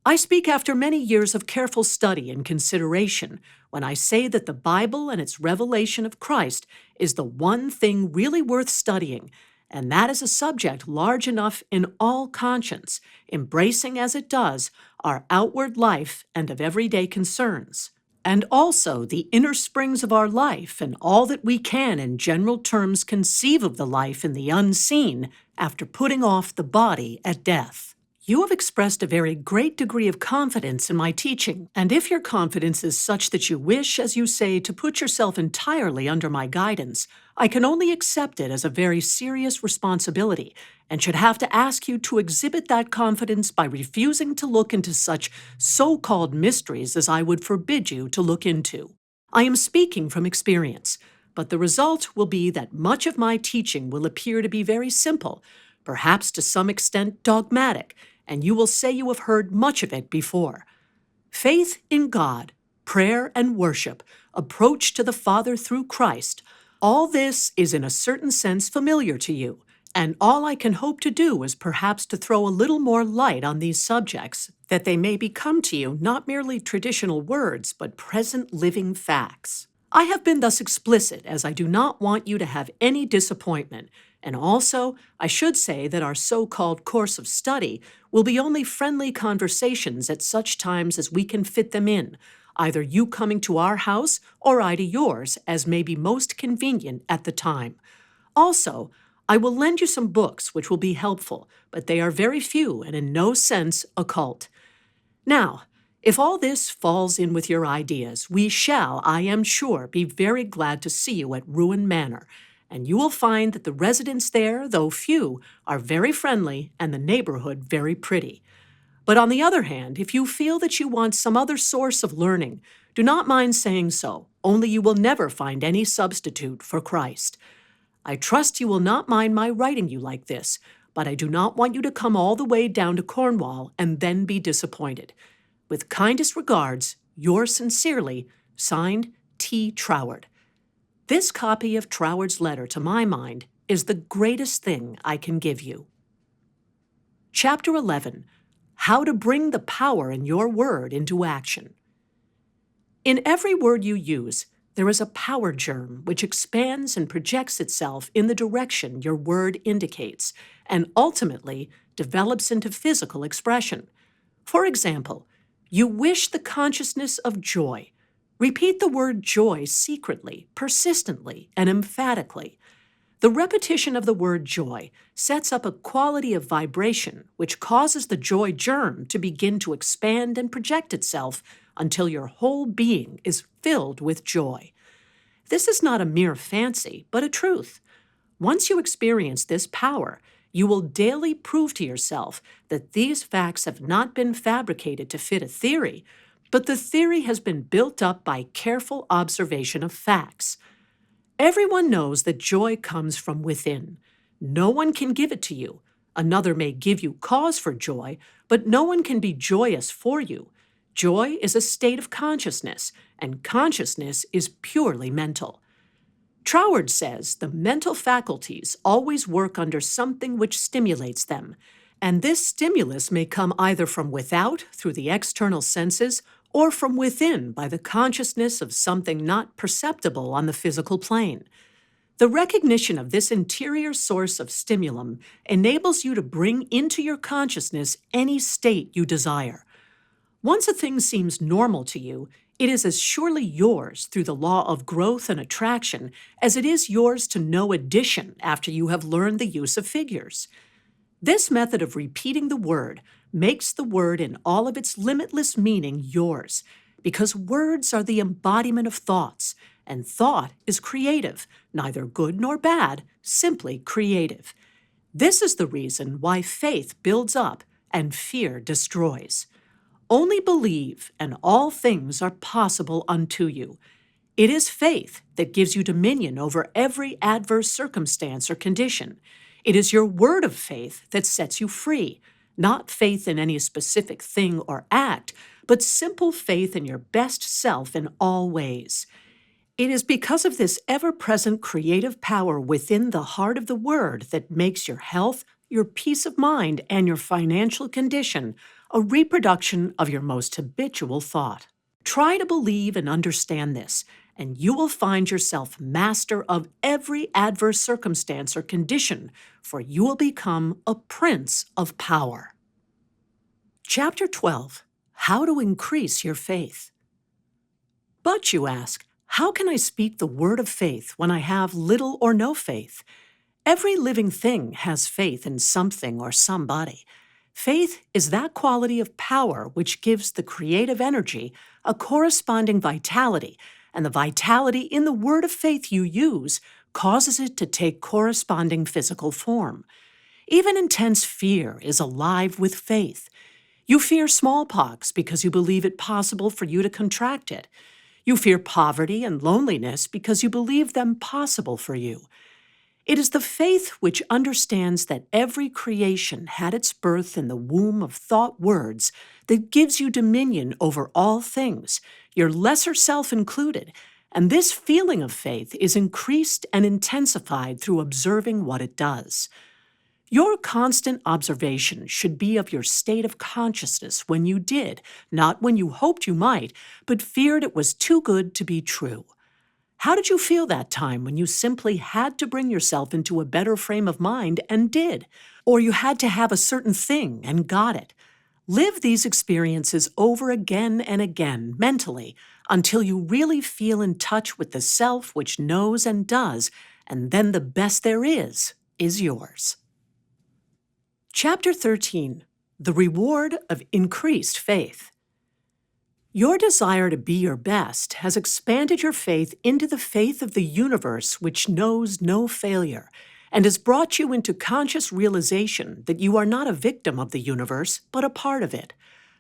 I speak after many years of careful study and consideration when I say that the Bible and its revelation of Christ is the one thing really worth studying, and that is a subject large enough in all conscience, embracing as it does our outward life and of everyday concerns, and also the inner springs of our life and all that we can in general terms conceive of the life in the unseen after putting off the body at death. You have expressed a very great degree of confidence in my teaching, and if your confidence is such that you wish, as you say, to put yourself entirely under my guidance, I can only accept it as a very serious responsibility, and should have to ask you to exhibit that confidence by refusing to look into such so-called mysteries as I would forbid you to look into. I am speaking from experience, but the result will be that much of my teaching will appear to be very simple, perhaps to some extent dogmatic, and you will say you have heard much of it before. Faith in God, prayer and worship, approach to the Father through Christ, all this is in a certain sense familiar to you, and all I can hope to do is perhaps to throw a little more light on these subjects, that they may become to you not merely traditional words, but present living facts. I have been thus explicit as I do not want you to have any disappointment, and also I should say that our so-called course of study will be only friendly conversations at such times as we can fit them in, either you coming to our house or I to yours, as may be most convenient at the time. Also, I will lend you some books which will be helpful, but they are very few and in no sense occult. Now, if all this falls in with your ideas, we shall, I am sure, be very glad to see you at Ruin Manor, and you will find that the residents there, though few, are very friendly and the neighborhood very pretty. But on the other hand, if you feel that you want some other source of learning, do not mind saying so, only you will never find any substitute for Christ. I trust you will not mind my writing you like this, but I do not want you to come all the way down to Cornwall and then be disappointed. With kindest regards, yours sincerely, signed, T. Troward. This copy of Troward's letter, to my mind, is the greatest thing I can give you. Chapter 11, How to Bring the Power in Your Word into Action. In every word you use, there is a power germ which expands and projects itself in the direction your word indicates, and ultimately develops into physical expression. For example, you wish the consciousness of joy. Repeat the word joy secretly, persistently, and emphatically. The repetition of the word joy sets up a quality of vibration which causes the joy germ to begin to expand and project itself until your whole being is filled with joy. This is not a mere fancy, but a truth. Once you experience this power, you will daily prove to yourself that these facts have not been fabricated to fit a theory, but the theory has been built up by careful observation of facts. Everyone knows that joy comes from within. No one can give it to you. Another may give you cause for joy, but no one can be joyous for you. Joy is a state of consciousness, and consciousness is purely mental. Troward says the mental faculties always work under something which stimulates them, and this stimulus may come either from without through the external senses or from within by the consciousness of something not perceptible on the physical plane. The recognition of this interior source of stimulum enables you to bring into your consciousness any state you desire. Once a thing seems normal to you, it is as surely yours through the law of growth and attraction as it is yours to no addition after you have learned the use of figures. This method of repeating the word makes the word in all of its limitless meaning yours, because words are the embodiment of thoughts, and thought is creative, neither good nor bad, simply creative. This is the reason why faith builds up and fear destroys. Only believe, and all things are possible unto you. It is faith that gives you dominion over every adverse circumstance or condition. It is your word of faith that sets you free, not faith in any specific thing or act, but simple faith in your best self in all ways. It is because of this ever-present creative power within the heart of the word that makes your health, your peace of mind, and your financial condition a reproduction of your most habitual thought. Try to believe and understand this, and you will find yourself master of every adverse circumstance or condition, for you will become a prince of power. Chapter 12, How to Increase Your Faith. But, you ask, how can I speak the word of faith when I have little or no faith? Every living thing has faith in something or somebody. Faith is that quality of power which gives the creative energy a corresponding vitality, and the vitality in the word of faith you use causes it to take corresponding physical form. Even intense fear is alive with faith. You fear smallpox because you believe it possible for you to contract it. You fear poverty and loneliness because you believe them possible for you. It is the faith which understands that every creation had its birth in the womb of thought words that gives you dominion over all things, your lesser self included, and this feeling of faith is increased and intensified through observing what it does. Your constant observation should be of your state of consciousness when you did, not when you hoped you might, but feared it was too good to be true. How did you feel that time when you simply had to bring yourself into a better frame of mind and did? Or you had to have a certain thing and got it? Live these experiences over again and again mentally until you really feel in touch with the self which knows and does, and then the best there is yours. Chapter 13, The Reward of Increased Faith. Your desire to be your best has expanded your faith into the faith of the universe which knows no failure, and has brought you into conscious realization that you are not a victim of the universe, but a part of it.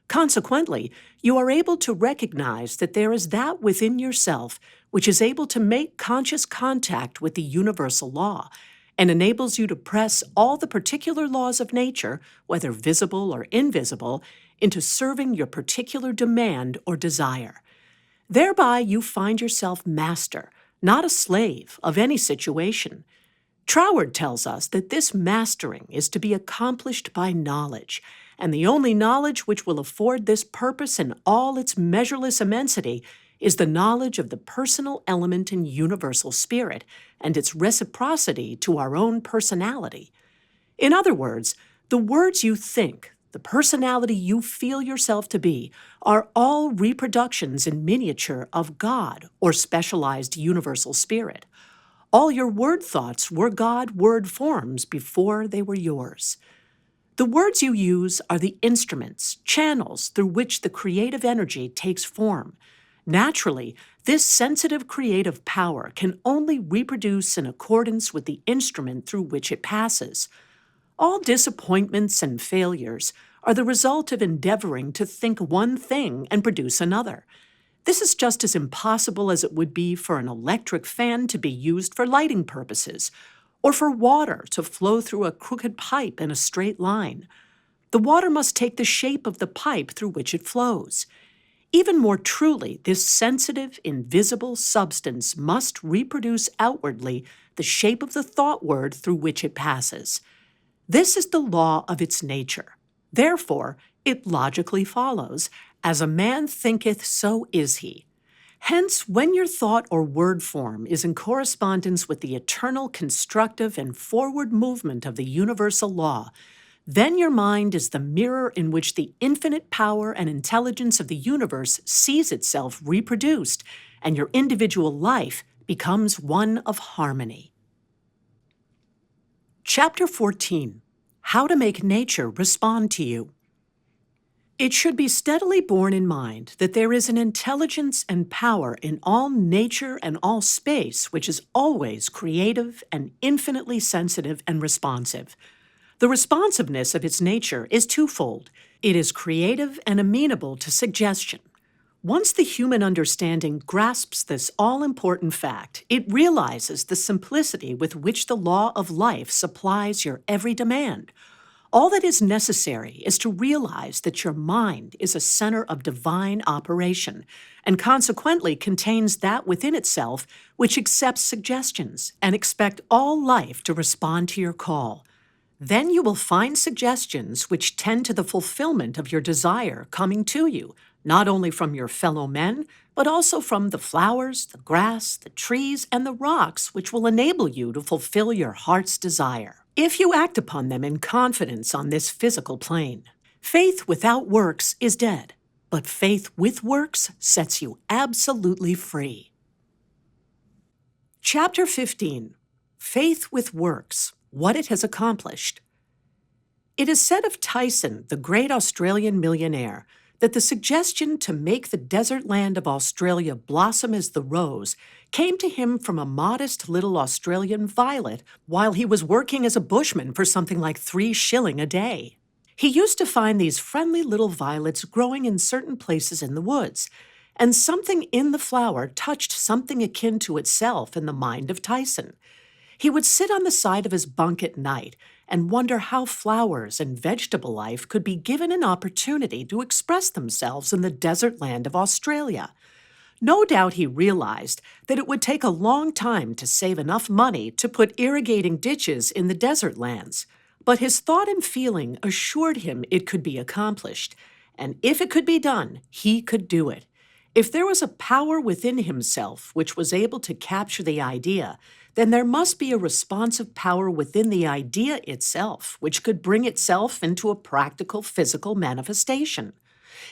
Consequently, you are able to recognize that there is that within yourself which is able to make conscious contact with the universal law, and enables you to press all the particular laws of nature, whether visible or invisible, into serving your particular demand or desire. Thereby you find yourself master, not a slave of any situation. Troward tells us that this mastering is to be accomplished by knowledge, and the only knowledge which will afford this purpose in all its measureless immensity is the knowledge of the personal element in universal spirit and its reciprocity to our own personality. In other words, the words you think, the personality you feel yourself to be, are all reproductions in miniature of God or specialized universal spirit. All your word thoughts were God word forms before they were yours. The words you use are the instruments, channels through which the creative energy takes form. Naturally, this sensitive creative power can only reproduce in accordance with the instrument through which it passes. All disappointments and failures are the result of endeavoring to think one thing and produce another. This is just as impossible as it would be for an electric fan to be used for lighting purposes, or for water to flow through a crooked pipe in a straight line. The water must take the shape of the pipe through which it flows. Even more truly, this sensitive, invisible substance must reproduce outwardly the shape of the thought word through which it passes. This is the law of its nature. Therefore, it logically follows, as a man thinketh, so is he. Hence, when your thought or word form is in correspondence with the eternal constructive and forward movement of the universal law, then your mind is the mirror in which the infinite power and intelligence of the universe sees itself reproduced, and your individual life becomes one of harmony. Chapter 14. How to Make Nature Respond to You. It should be steadily borne in mind that there is an intelligence and power in all nature and all space which is always creative and infinitely sensitive and responsive. The responsiveness of its nature is twofold. It is creative and amenable to suggestion. Once the human understanding grasps this all-important fact, it realizes the simplicity with which the law of life supplies your every demand. All that is necessary is to realize that your mind is a center of divine operation, and consequently contains that within itself which accepts suggestions, and expect all life to respond to your call. Then you will find suggestions which tend to the fulfillment of your desire coming to you, not only from your fellow men, but also from the flowers, the grass, the trees, and the rocks which will enable you to fulfill your heart's desire, if you act upon them in confidence on this physical plane. Faith without works is dead, but faith with works sets you absolutely free. Chapter 15. Faith with Works, What It Has Accomplished. It is said of Tyson, the great Australian millionaire, that the suggestion to make the desert land of Australia blossom as the rose came to him from a modest little Australian violet while he was working as a bushman for something like 3 shillings a day. He used to find these friendly little violets growing in certain places in the woods, and something in the flower touched something akin to itself in the mind of Tyson. He would sit on the side of his bunk at night and wonder how flowers and vegetable life could be given an opportunity to express themselves in the desert land of Australia. No doubt he realized that it would take a long time to save enough money to put irrigating ditches in the desert lands, but his thought and feeling assured him it could be accomplished, and if it could be done, he could do it. If there was a power within himself which was able to capture the idea, then there must be a responsive power within the idea itself which could bring itself into a practical physical manifestation.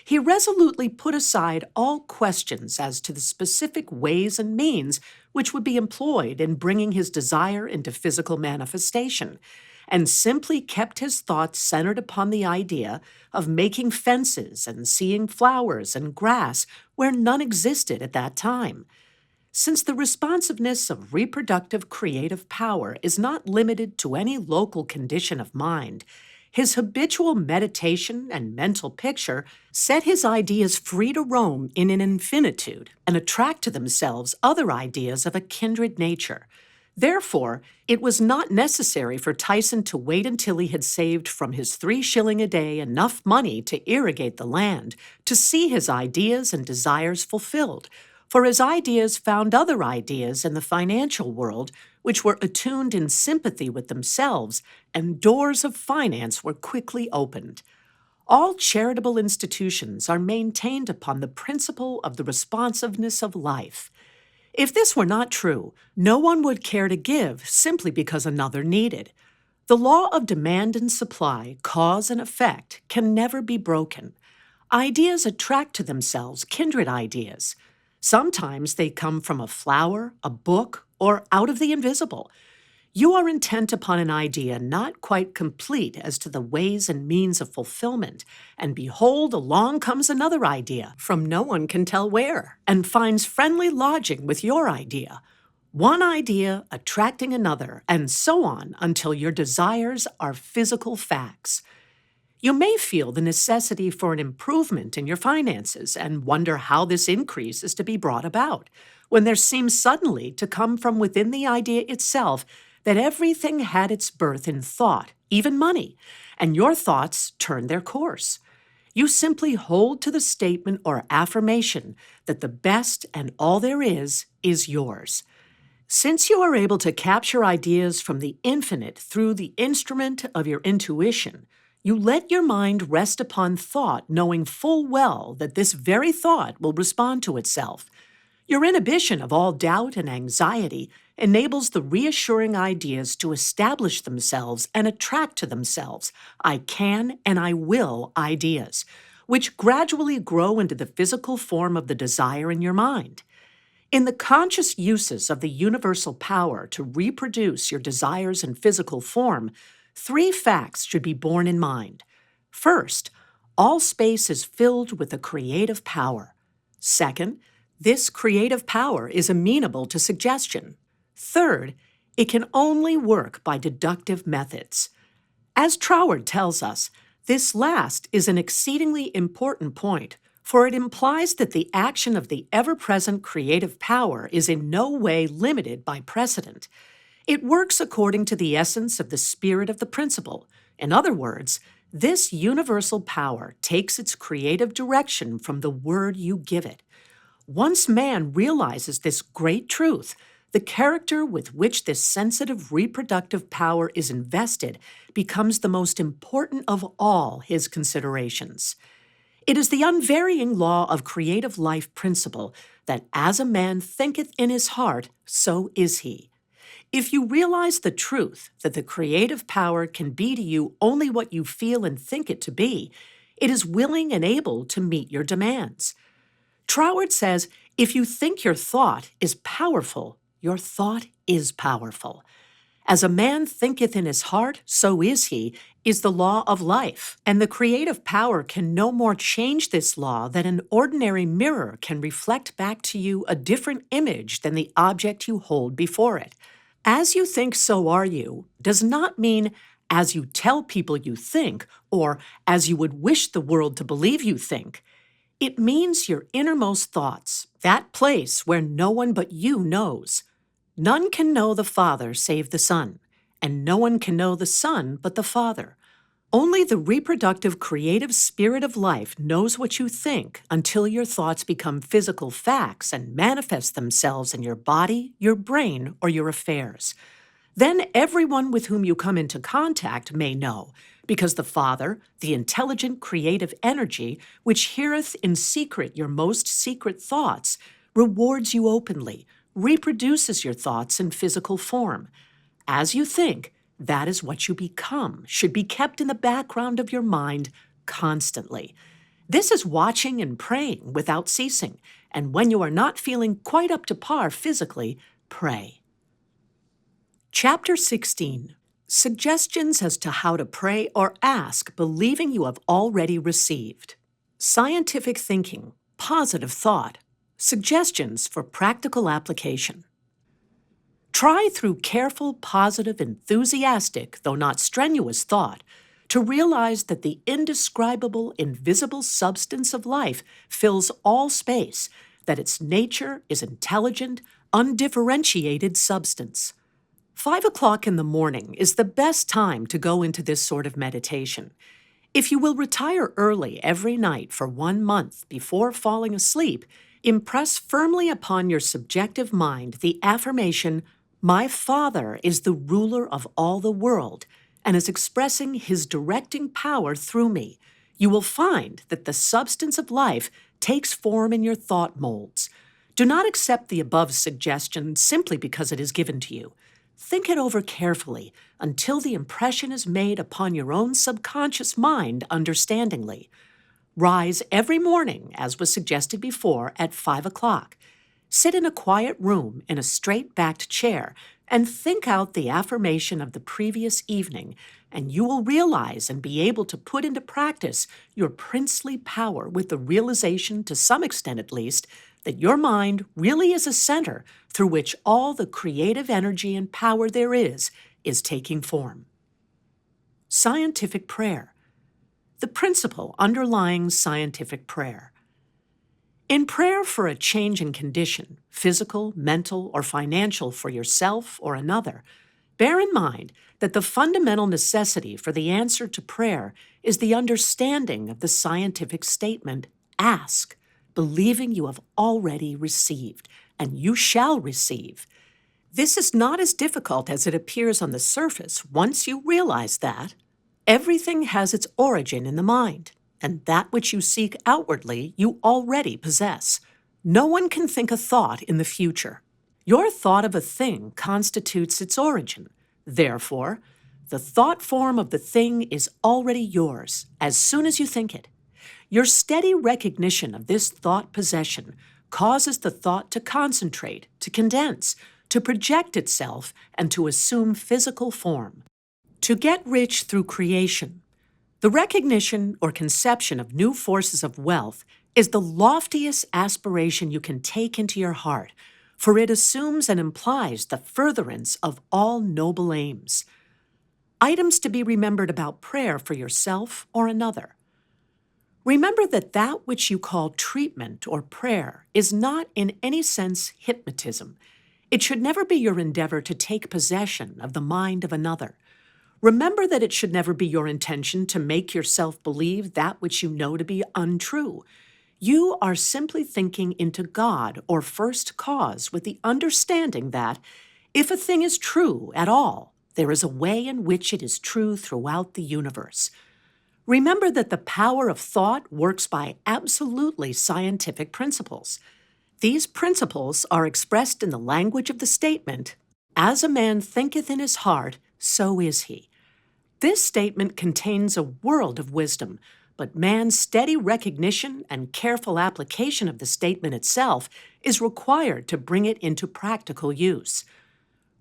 He resolutely put aside all questions as to the specific ways and means which would be employed in bringing his desire into physical manifestation, and simply kept his thoughts centered upon the idea of making fences and seeing flowers and grass where none existed at that time. Since the responsiveness of reproductive creative power is not limited to any local condition of mind, his habitual meditation and mental picture set his ideas free to roam in an infinitude and attract to themselves other ideas of a kindred nature. Therefore, it was not necessary for Tyson to wait until he had saved from his 3 shillings a day enough money to irrigate the land to see his ideas and desires fulfilled, for his ideas found other ideas in the financial world which were attuned in sympathy with themselves, and doors of finance were quickly opened. All charitable institutions are maintained upon the principle of the responsiveness of life. If this were not true, no one would care to give simply because another needed. The law of demand and supply, cause and effect, can never be broken. Ideas attract to themselves kindred ideas. Sometimes they come from a flower, a book, or out of the invisible. You are intent upon an idea not quite complete as to the ways and means of fulfillment, and behold, along comes another idea from no one can tell where, and finds friendly lodging with your idea. One idea attracting another, and so on until your desires are physical facts. You may feel the necessity for an improvement in your finances and wonder how this increase is to be brought about, when there seems suddenly to come from within the idea itself that everything had its birth in thought, even money, and your thoughts turn their course. You simply hold to the statement or affirmation that the best and all there is yours. Since you are able to capture ideas from the infinite through the instrument of your intuition, you let your mind rest upon thought, knowing full well that this very thought will respond to itself. Your inhibition of all doubt and anxiety enables the reassuring ideas to establish themselves and attract to themselves "I can" and "I will" ideas, which gradually grow into the physical form of the desire in your mind. In the conscious uses of the universal power to reproduce your desires in physical form, 3 facts should be borne in mind. First, all space is filled with the creative power. Second, this creative power is amenable to suggestion. Third, it can only work by deductive methods. As Troward tells us, this last is an exceedingly important point, for it implies that the action of the ever-present creative power is in no way limited by precedent. It works according to the essence of the spirit of the principle. In other words, this universal power takes its creative direction from the word you give it. Once man realizes this great truth, the character with which this sensitive reproductive power is invested becomes the most important of all his considerations. It is the unvarying law of creative life principle that as a man thinketh in his heart, so is he. If you realize the truth that the creative power can be to you only what you feel and think it to be, it is willing and able to meet your demands. Troward says, if you think your thought is powerful, your thought is powerful. As a man thinketh in his heart, so is he, is the law of life, and the creative power can no more change this law than an ordinary mirror can reflect back to you a different image than the object you hold before it. As you think, so are you, does not mean as you tell people you think, or as you would wish the world to believe you think. It means your innermost thoughts, that place where no one but you knows. None can know the Father save the Son, and no one can know the Son but the Father. Only the reproductive creative spirit of life knows what you think until your thoughts become physical facts and manifest themselves in your body, your brain, or your affairs. Then everyone with whom you come into contact may know, because the Father, the intelligent creative energy, which heareth in secret your most secret thoughts, rewards you openly, reproduces your thoughts in physical form. As you think, that is what you become, should be kept in the background of your mind constantly. This is watching and praying without ceasing, and when you are not feeling quite up to par physically, pray. Chapter 16. Suggestions as to how to pray or ask, believing you have already received. Scientific thinking, positive thought, suggestions for practical application. Try through careful, positive, enthusiastic, though not strenuous thought, to realize that the indescribable, invisible substance of life fills all space, that its nature is intelligent, undifferentiated substance. 5 o'clock in the morning is the best time to go into this sort of meditation. If you will retire early every night for 1 month before falling asleep, Impress firmly upon your subjective mind the affirmation, "My Father is the ruler of all the world and is expressing his directing power through me." You will find that the substance of life takes form in your thought molds. Do not accept the above suggestion simply because it is given to you. Think it over carefully until the impression is made upon your own subconscious mind understandingly. Rise every morning, as was suggested before, at 5 o'clock. Sit in a quiet room in a straight-backed chair and think out the affirmation of the previous evening, and you will realize and be able to put into practice your princely power with the realization, to some extent at least, that your mind really is a center through which all the creative energy and power there is taking form. Scientific prayer. The principle underlying scientific prayer. In prayer for a change in condition, physical, mental, or financial for yourself or another, bear in mind that the fundamental necessity for the answer to prayer is the understanding of the scientific statement, "Ask, believing you have already received, and you shall receive." This is not as difficult as it appears on the surface once you realize that everything has its origin in the mind, and that which you seek outwardly you already possess. No one can think a thought in the future. Your thought of a thing constitutes its origin. Therefore, the thought form of the thing is already yours as soon as you think it. Your steady recognition of this thought possession causes the thought to concentrate, to condense, to project itself, and to assume physical form. To get rich through creation. The recognition or conception of new forces of wealth is the loftiest aspiration you can take into your heart, for it assumes and implies the furtherance of all noble aims. Items to be remembered about prayer for yourself or another. Remember that which you call treatment or prayer is not in any sense hypnotism. It should never be your endeavor to take possession of the mind of another. Remember that it should never be your intention to make yourself believe that which you know to be untrue. You are simply thinking into God or first cause with the understanding that, if a thing is true at all, there is a way in which it is true throughout the universe. Remember that the power of thought works by absolutely scientific principles. These principles are expressed in the language of the statement, "As a man thinketh in his heart, so is he." This statement contains a world of wisdom, but man's steady recognition and careful application of the statement itself is required to bring it into practical use.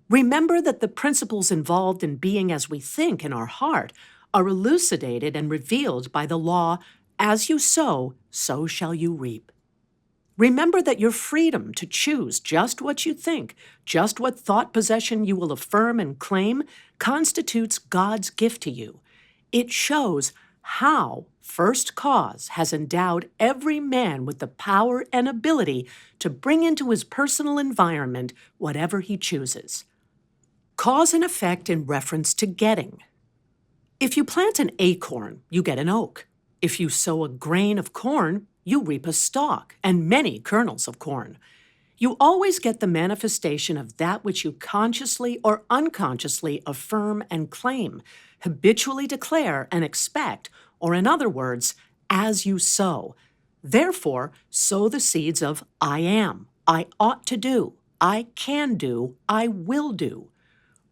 Remember that the principles involved in being as we think in our heart are elucidated and revealed by the law, "As you sow, so shall you reap." Remember that your freedom to choose just what you think, just what thought possession you will affirm and claim, constitutes God's gift to you. It shows how First Cause has endowed every man with the power and ability to bring into his personal environment whatever he chooses. Cause and effect in reference to getting. If you plant an acorn, you get an oak. If you sow a grain of corn, you reap a stalk and many kernels of corn. You always get the manifestation of that which you consciously or unconsciously affirm and claim, habitually declare and expect, or in other words, as you sow. Therefore, sow the seeds of "I am," "I ought to do," "I can do," "I will do."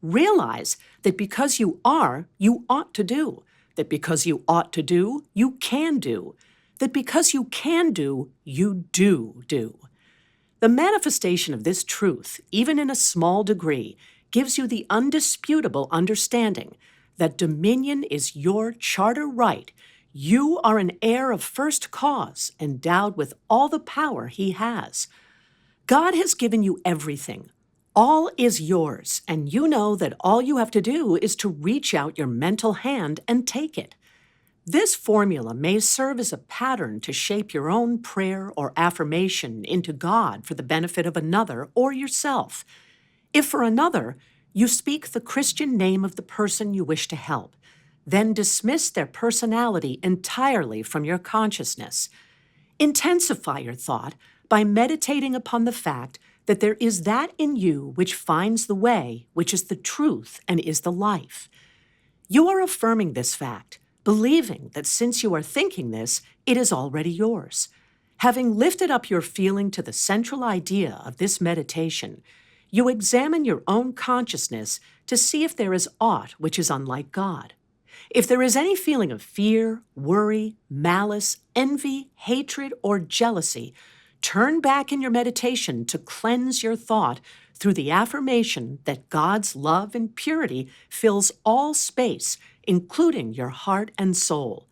Realize that because you are, you ought to do, that because you ought to do, you can do, that because you can do, you do. The manifestation of this truth, even in a small degree, gives you the undisputable understanding that dominion is your charter right. You are an heir of First Cause, endowed with all the power he has. God has given you everything. All is yours, and you know that all you have to do is to reach out your mental hand and take it. This formula may serve as a pattern to shape your own prayer or affirmation into God for the benefit of another or yourself. If for another, you speak the Christian name of the person you wish to help, then dismiss their personality entirely from your consciousness. Intensify your thought by meditating upon the fact that there is that in you which finds the way, which is the truth and is the life. You are affirming this fact, believing that since you are thinking this, it is already yours. Having lifted up your feeling to the central idea of this meditation, you examine your own consciousness to see if there is aught which is unlike God. If there is any feeling of fear, worry, malice, envy, hatred, or jealousy, turn back in your meditation to cleanse your thought through the affirmation that God's love and purity fills all space, including your heart and soul.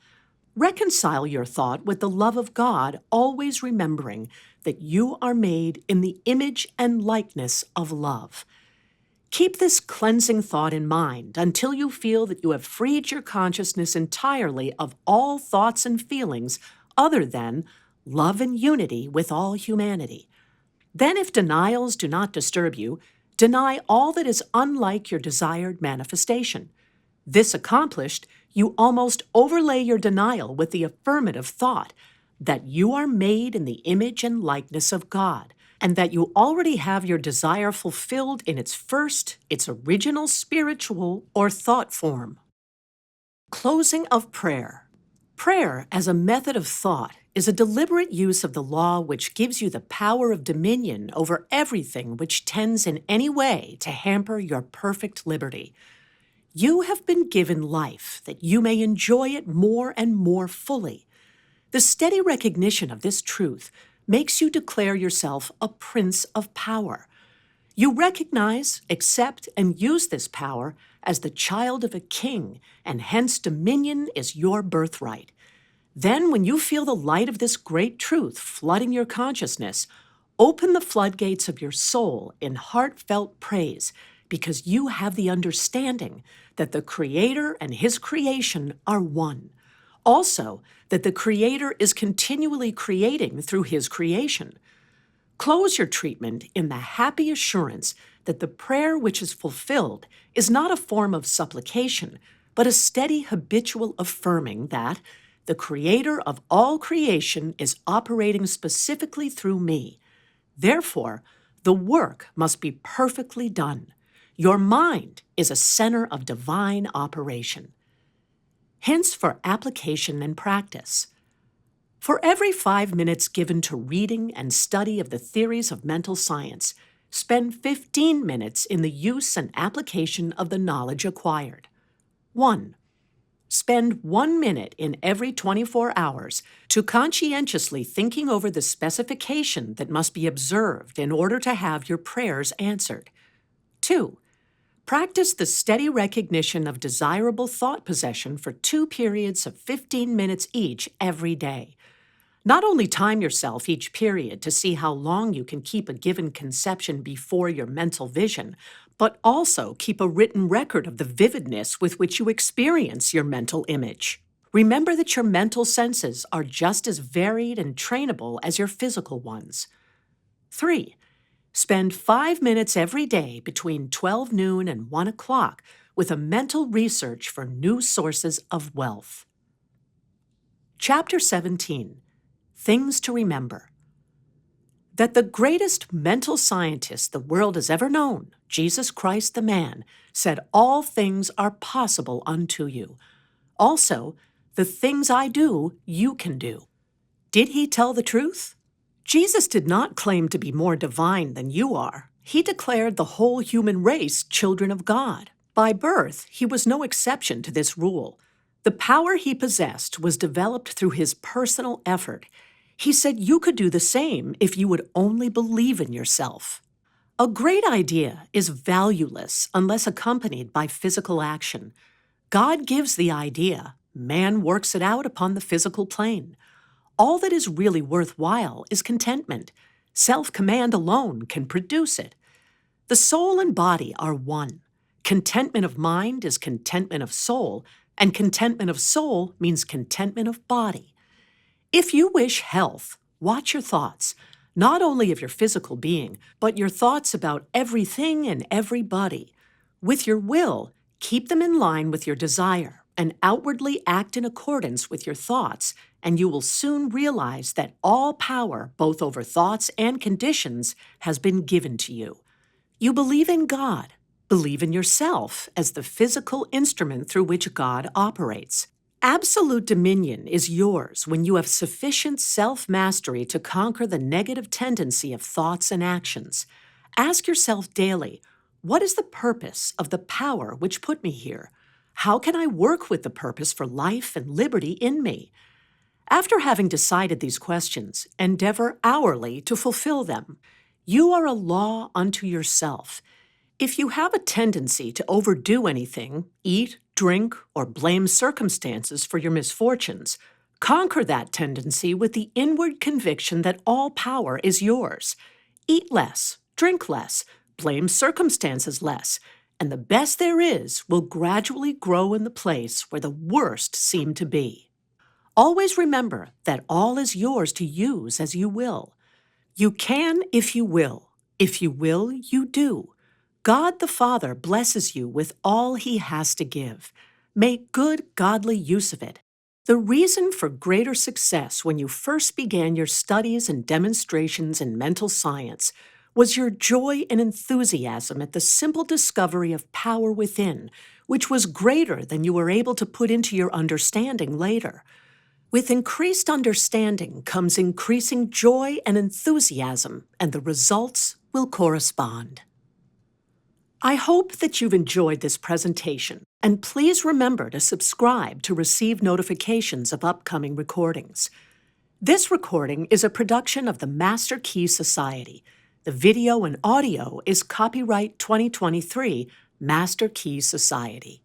Reconcile your thought with the love of God, always remembering that you are made in the image and likeness of love. Keep this cleansing thought in mind until you feel that you have freed your consciousness entirely of all thoughts and feelings other than love and unity with all humanity. Then, if denials do not disturb you, deny all that is unlike your desired manifestation. This accomplished, you almost overlay your denial with the affirmative thought that you are made in the image and likeness of God, and that you already have your desire fulfilled in its original spiritual or thought form. Closing of prayer. Prayer as a method of thought is a deliberate use of the law which gives you the power of dominion over everything which tends in any way to hamper your perfect liberty. You have been given life that you may enjoy it more and more fully. The steady recognition of this truth makes you declare yourself a prince of power. You recognize, accept, and use this power as the child of a king, and hence dominion is your birthright. Then, when you feel the light of this great truth flooding your consciousness, open the floodgates of your soul in heartfelt praise, because you have the understanding that the Creator and His creation are one. Also, that the Creator is continually creating through His creation. Close your treatment in the happy assurance that the prayer which is fulfilled is not a form of supplication, but a steady habitual affirming that the Creator of all creation is operating specifically through me. Therefore, the work must be perfectly done. Your mind is a center of divine operation. Hints for application and practice. For every 5 minutes given to reading and study of the theories of mental science, spend 15 minutes in the use and application of the knowledge acquired. 1. Spend 1 minute in every 24 hours to conscientiously thinking over the specification that must be observed in order to have your prayers answered. 2. Practice the steady recognition of desirable thought possession for 2 periods of 15 minutes each every day. Not only time yourself each period to see how long you can keep a given conception before your mental vision, but also keep a written record of the vividness with which you experience your mental image. Remember that your mental senses are just as varied and trainable as your physical ones. 3. Spend 5 minutes every day between 12 noon and 1 o'clock with a mental research for new sources of wealth. Chapter 17. Things to remember. That the greatest mental scientist the world has ever known, Jesus Christ the man, said all things are possible unto you. Also, the things I do, you can do. Did he tell the truth? Jesus did not claim to be more divine than you are. He declared the whole human race children of God. By birth, he was no exception to this rule. The power he possessed was developed through his personal effort. He said you could do the same if you would only believe in yourself. A great idea is valueless unless accompanied by physical action. God gives the idea, man works it out upon the physical plane. All that is really worthwhile is contentment. Self-command alone can produce it. The soul and body are one. Contentment of mind is contentment of soul, and contentment of soul means contentment of body. If you wish health, watch your thoughts, not only of your physical being, but your thoughts about everything and everybody. With your will, keep them in line with your desire and outwardly act in accordance with your thoughts, and you will soon realize that all power, both over thoughts and conditions, has been given to you. You believe in God. Believe in yourself as the physical instrument through which God operates. Absolute dominion is yours when you have sufficient self-mastery to conquer the negative tendency of thoughts and actions. Ask yourself daily, what is the purpose of the power which put me here? How can I work with the purpose for life and liberty in me? After having decided these questions, endeavor hourly to fulfill them. You are a law unto yourself. If you have a tendency to overdo anything, eat, drink, or blame circumstances for your misfortunes, conquer that tendency with the inward conviction that all power is yours. Eat less, drink less, blame circumstances less, and the best there is will gradually grow in the place where the worst seem to be. Always remember that all is yours to use as you will. You can if you will. If you will, you do. God the Father blesses you with all He has to give. Make good, godly use of it. The reason for greater success when you first began your studies and demonstrations in mental science was your joy and enthusiasm at the simple discovery of power within, which was greater than you were able to put into your understanding later. With increased understanding comes increasing joy and enthusiasm, and the results will correspond. I hope that you've enjoyed this presentation, and please remember to subscribe to receive notifications of upcoming recordings. This recording is a production of the Master Key Society. The video and audio is copyright 2023, Master Key Society.